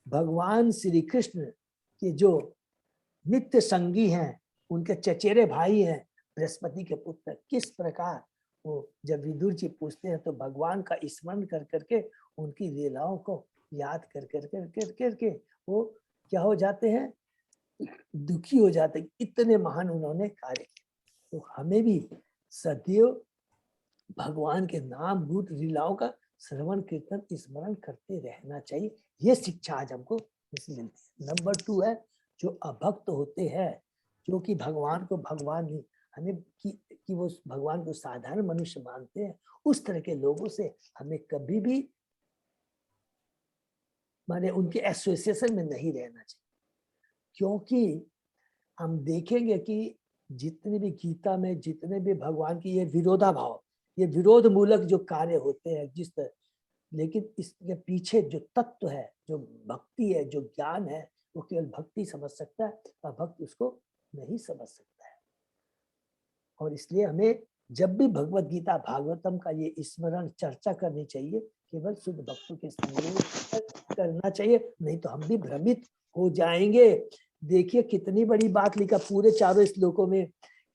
भगवान श्री कृष्ण के जो नित्य संगी हैं, उनके चचेरे भाई हैं बृहस्पति के पुत्र, किस प्रकार वो जब विदुर जी पूछते हैं तो भगवान का स्मरण कर करके उनकी लीलाओं को याद कर करके वो क्या हो जाते हैं, दुखी हो जाते हैं, इतने महान उन्होंने कार्य किए। तो हमें भी सदैव भगवान के नाम गुण लीलाओं का श्रवण कीर्तन स्मरण करते रहना चाहिए। ये शिक्षा आज हमको इससे मिलती है। नंबर 2 है जो अभक्त होते हैं, जो कि भगवान को भगवान नहीं हमें कि वो भगवान को साधारण मनुष्य मानते हैं, उस तरह के लोगों से हमें कभी भी माने उनके एसोसिएशन में नहीं रहना चाहिए। क्योंकि हम देखेंगे कि जितने भी गीता में जितने भी भगवान की ये विरोधाभाव, ये विरोध मूलक जो कार्य होते हैं जिस तरह, लेकिन इसके पीछे जो तत्व है, जो भक्ति है, जो ज्ञान है, वो केवल भक्ति समझ सकता है, अभक्त उसको नहीं समझ सकता है। और इसलिए हमें जब भी भगवत गीता भागवतम का ये स्मरण चर्चा करनी चाहिए, केवल शुद्ध भक्तों के संग करना चाहिए, नहीं तो हम भी भ्रमित हो जाएंगे। देखिए कितनी बड़ी बात लिखा पूरे चारों श्लोकों में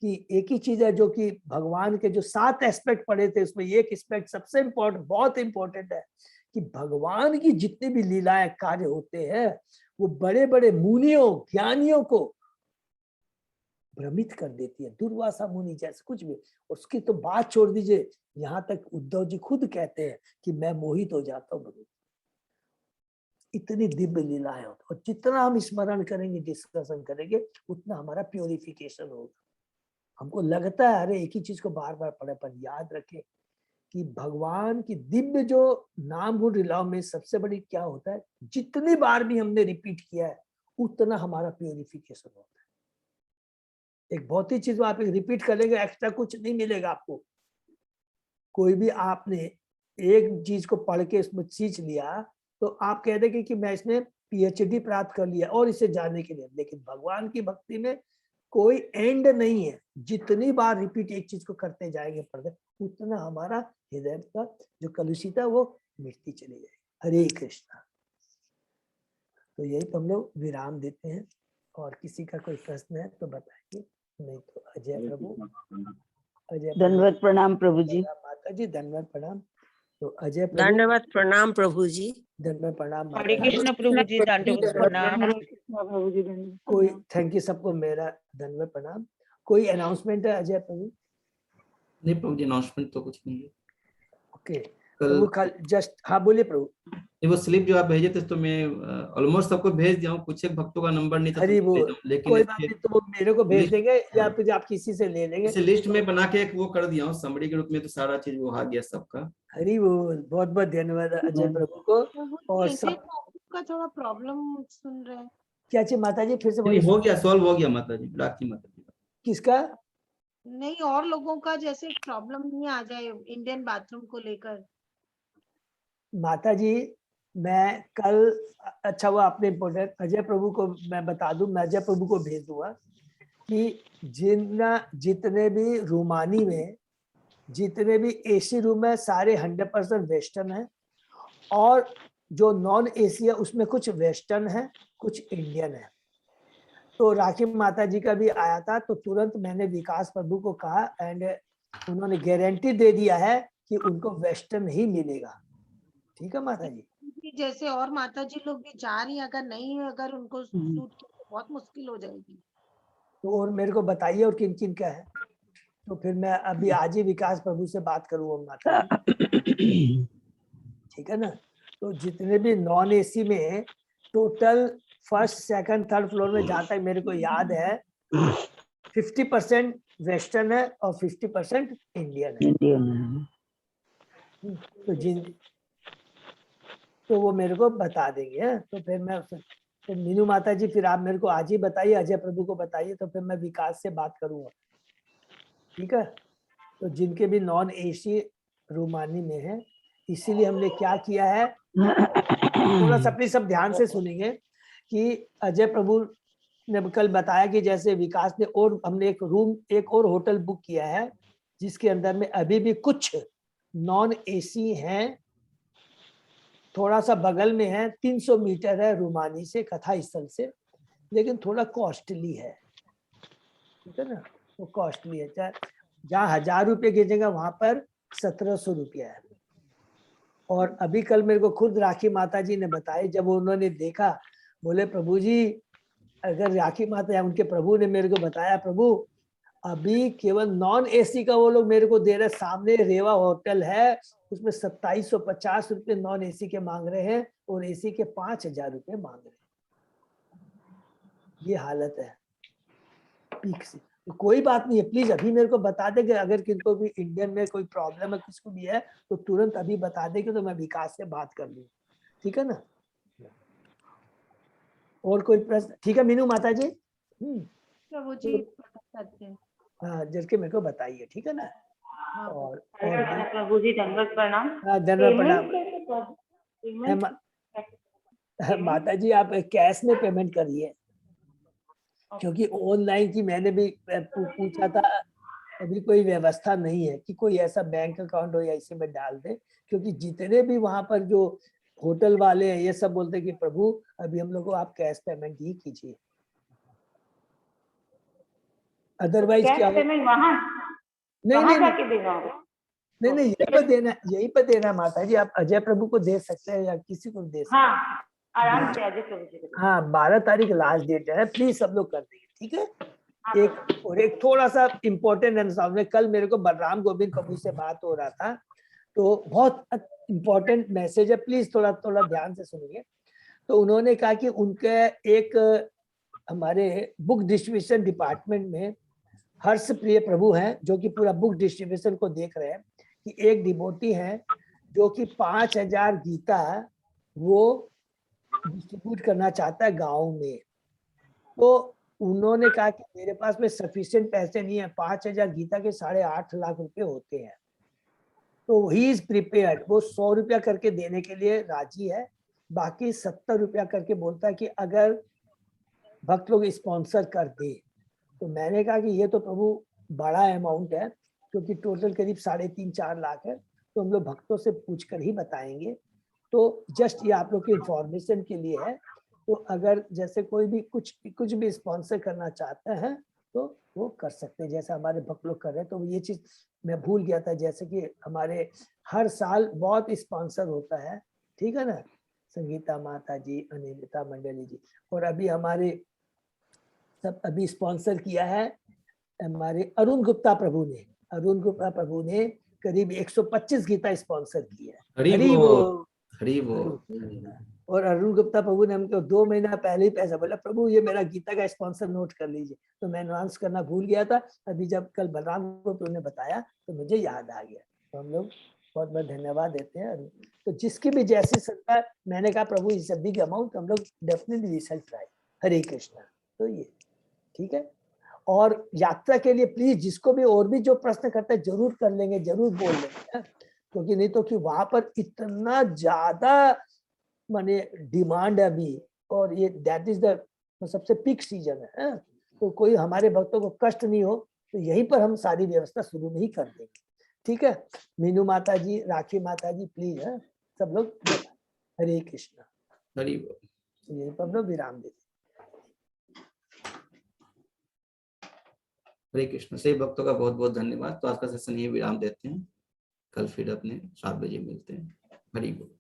कि एक ही चीज है जो कि भगवान के जो 7 एस्पेक्ट पढ़े थे उसमें एक एस्पेक्ट सबसे इम्पोर्टेंट, बहुत इंपॉर्टेंट है कि भगवान की जितने भी लीलाएं कार्य होते हैं वो बड़े बड़े मुनियों ज्ञानियों को भ्रमित कर देती है, दुर्वासा मुनि जैसे कुछ भी। उसकी तो बात छोड़ दीजिए, यहाँ तक उद्धव जी खुद कहते हैं कि मैं मोहित हो जाता हूँ भगवान, इतनी दिव्य लीलाएं होती। और जितना हम स्मरण करेंगे डिस्कशन करेंगे उतना हमारा प्योरिफिकेशन होगा। हमको लगता है अरे एक ही चीज को बार बार पढ़े, पर याद रखें कि भगवान की दिव्य जो नाम गुण लीलाओं में सबसे बड़ी क्या होता है, जितनी बार भी हमने रिपीट किया है उतना हमारा प्योरिफिकेशन होता है। एक बहुत ही चीज आप रिपीट करेंगे, एक्स्ट्रा कुछ नहीं मिलेगा आपको। कोई भी आपने एक चीज को पढ़ के इसमें सींच लिया तो आप कह देंगे कि मैं इसमें पीएचडी प्राप्त कर लिया और इसे जानने के लिए, लेकिन भगवान की भक्ति में कोई एंड नहीं है। जितनी बार रिपीट एक चीज को करते जाएंगे पढ़ते, उतना हमारा हृदय का जो कलुषित है वो मिटती चली जाएगी। हरे कृष्णा। तो यही तो हम लोग विराम देते हैं, और किसी का कोई प्रश्न है तो बताइए, नहीं तो अजय प्रभु। अजय दंडवत प्रणाम प्रभु जी। माता जी दंडवत प्रणाम। तो अजय प्रभु दंडवत प्रणाम प्रभु जी। दंडवत प्रणाम हरे माता जी। कृष्ण प्रभु जी, दंडवत प्रणाम। कोई थैंक यू सबको, मेरा दंडवत प्रणाम। कोई अनाउंसमेंट है अजय प्रभु? नहीं प्रभु जी, अनाउंसमेंट तो कुछ नहीं है। ओके कल प्रभु कल जस्ट, हाँ बोलिए प्रभु। ये वो स्लिप जो आप भेजे थे तो मैं ऑलमोस्ट सबको भेज दिया हूँ, कुछ एक भक्तों का नंबर नहीं था तो हरी मैं वो भेजा हूँ, लेकिन कोई बात नहीं, तो वो मेरे को भेज लिस्ट- देंगे या हाँ। फिर आप किसी से ले लेंगे। इसे लिस्ट में बना के एक वो कर दिया हूँ समरी के रूप में, तो सारा चीज वो आ गया सबका। हरी बोल, बहुत बहुत धन्यवाद अजय प्रभु को। और सब का थोड़ा प्रॉब्लम सुन रहे हैं। क्या चाहिए माता जी, फिर से नहीं, बोलिए। हो गया, सॉल्व हो गया माता जी, राखी माता जी। किसका? नहीं, और लोगों का जैसे प्रॉब्लम नहीं आ जाए इंडियन बाथरूम को लेकर। माता जी मैं कल, अच्छा हुआ आपने इम्पोर्टेंट अजय प्रभु को मैं बता दूं, मैं अजय प्रभु को भेज दूंगा कि जितने भी रूमानी में जितने भी एसी रूम है सारे 100% वेस्टर्न है, और जो नॉन एसी है उसमें कुछ वेस्टर्न है कुछ इंडियन है। तो राखी माता जी का भी आया था, तो तुरंत मैंने विकास प्रभु को कहा एंड उन्होंने गारंटी दे दिया है कि उनको वेस्टर्न ही मिलेगा। ठीक है माता जी। जैसे और माता जी लोग भी जा रही है, अगर नहीं है, अगर उनको सूट तो बहुत मुश्किल हो जाएगी। तो और मेरे को बताइए और किन किन का है, तो फिर मैं अभी आज ही विकास प्रभु से बात करूंगा माता जी। ठीक है ना। तो जितने भी नॉन एसी में total first second third floor में जहां तक मेरे को याद है 50% वेस्टर्न है और 50% इंडियन है। तो वो मेरे को बता देंगे है? तो फिर मैं फिर मीनू माता जी फिर आप मेरे को आज ही बताइए, अजय प्रभु को बताइए, तो फिर मैं विकास से बात करूंगा। ठीक है। तो जिनके भी नॉन एसी रोमानी में है, इसीलिए हमने क्या किया है, थोड़ा सा प्लीज सब ध्यान से सुनेंगे कि अजय प्रभु ने कल बताया कि जैसे विकास ने, और हमने एक और होटल बुक किया है जिसके अंदर में अभी भी कुछ नॉन एसी हैं, थोड़ा सा बगल में है, 300 मीटर है रोमानी से, कथा स्थल से, लेकिन थोड़ा कॉस्टली है, ठीक है ना, वो कॉस्टली है। जहाँ 1000 रुपये की जगह वहां पर 1700 रुपया है। और अभी कल मेरे को खुद राखी माता जी ने बताया, जब उन्होंने देखा, बोले प्रभु जी, अगर राखी माता या उनके प्रभु ने मेरे को बताया, प्रभु अभी केवल नॉन एसी का वो लोग मेरे को दे रहे, सामने रेवा होटल है, उसमें 2750 रुपये नॉन एसी के मांग रहे हैं और एसी के 5000 रुपये मांग रहे हैं। ये हालत है पीक से। तो कोई बात नहीं है, प्लीज अभी मेरे को बता दे कि अगर किनको भी इंडियन में कोई प्रॉब्लम है, किसको भी है, तो तुरंत अभी बता दे कि तो मैं विकास से बात कर लूँ, ठीक है ना। और कोई प्रश्न? ठीक है मीनू माता जी। प्रभु जी करते हैं। हाँ, जबकि मेरे को बताइए, ठीक है ना। हाँ, और प्रभु जी दंडवत प्रणाम। धन्यवाद प्रणाम। माता जी आप कैश में पेमेंट करिए, क्योंकि ऑनलाइन की मैंने भी पूछा था, अभी कोई व्यवस्था नहीं है कि कोई ऐसा बैंक अकाउंट हो या इसी में डाल दे, क्योंकि जितने भी वहां पर जो होटल वाले हैं ये सब बोलते हैं कि प्रभु अभी हम लोग को आप कैश पेमेंट ही कीजिए, अदरवाइज क्या हो। पेमेंट वहाँ नहीं जाके देना होगा। नहीं यहीं पर देना माता जी। आप अजय प्रभु को दे सकते हैं या किसी को दे सकते हैं। हाँ, आराम से अजय प्रभु जी को। हाँ, 12 तारीख लास्ट डेट है, प्लीज सब लोग कर देंगे, ठीक है। हाँ, एक थोड़ा सा इम्पोर्टेंट अनाउंसमेंट, कल मेरे को बलराम गोविंद प्रभु से बात हो रहा था, तो बहुत इम्पोर्टेंट मैसेज है, प्लीज थोड़ा ध्यान से सुनिए। तो उन्होंने कहा कि उनके एक हमारे बुक डिस्ट्रीब्यूशन डिपार्टमेंट में हर्ष प्रिय प्रभु हैं, जो कि पूरा बुक डिस्ट्रीब्यूशन को देख रहे हैं, कि एक डिवोटी है जो कि 5000 गीता वो डिस्ट्रीब्यूट करना चाहता है गांव में। तो उन्होंने कहा कि मेरे पास में सफिशिएंट पैसे नहीं है, 5000 गीता के 8.5 लाख रुपए होते हैं। तो ही इज प्रिपेयर्ड, वो 100 रुपया करके देने के लिए राजी है, बाकी 70 रुपया करके बोलता है कि अगर भक्त लोग स्पॉन्सर कर दे। तो मैंने कहा कि ये तो प्रभु बड़ा अमाउंट है, क्योंकि टोटल करीब 3.5-4 लाख है, तो हम लोग भक्तों से पूछ कर ही बताएंगे। तो जस्ट ये आप लोग के इंफॉर्मेशन के लिए है। तो अगर जैसे कोई भी कुछ भी स्पॉन्सर करना चाहते हैं तो वो कर सकते हैं, जैसे हमारे भक्त लोग कर रहे हैं। तो ये चीज मैं भूल गया था, जैसे कि हमारे हर साल बहुत स्पॉन्सर होता है, ठीक है ना, संगीता माता जी, अनिमिता मंडली जी, और अभी हमारे सब अभी स्पॉन्सर किया है हमारे अरुण गुप्ता प्रभु ने करीब 125 गीता स्पॉन्सर की है। हरी वो। और अरुण गुप्ता प्रभु ने हमको 2 महीना पहले ही पैसा बोला, प्रभु ये मेरा गीता का स्पॉन्सर नोट कर लीजिए। तो मैं अनाउंस करना भूल गया था, अभी जब कल बलराम प्रभु ने बताया तो मुझे याद आ गया। तो हम लोग बहुत बहुत धन्यवाद देते हैं। तो जिसकी भी जैसी श्रद्धा, मैंने कहा प्रभु इस बिग अमाउंट हम लोग डेफिनेटली वी शैल ट्राई। हरे कृष्णा। तो ये ठीक है। और यात्रा के लिए प्लीज जिसको भी और भी जो प्रश्न करते हैं जरूर कर लेंगे, जरूर बोल लेंगे, क्योंकि नहीं तो कि वहां पर इतना ज्यादा माने डिमांड है अभी, और ये दैट इज द सबसे पीक सीजन है। तो कोई हमारे भक्तों को कष्ट नहीं हो, तो यहीं पर हम सारी व्यवस्था शुरू में ही कर देंगे, ठीक है। मीनू माता जी, राखी माता जी, प्लीज है सब लोग। हरे कृष्णा। हरी यहीं पर हम लोग विराम देते। हरे कृष्ण। सही भक्तों का बहुत बहुत धन्यवाद। तो आज का सेशन यही विराम देते हैं, कल फिर अपने 7 बजे मिलते हैं। हरि बोल।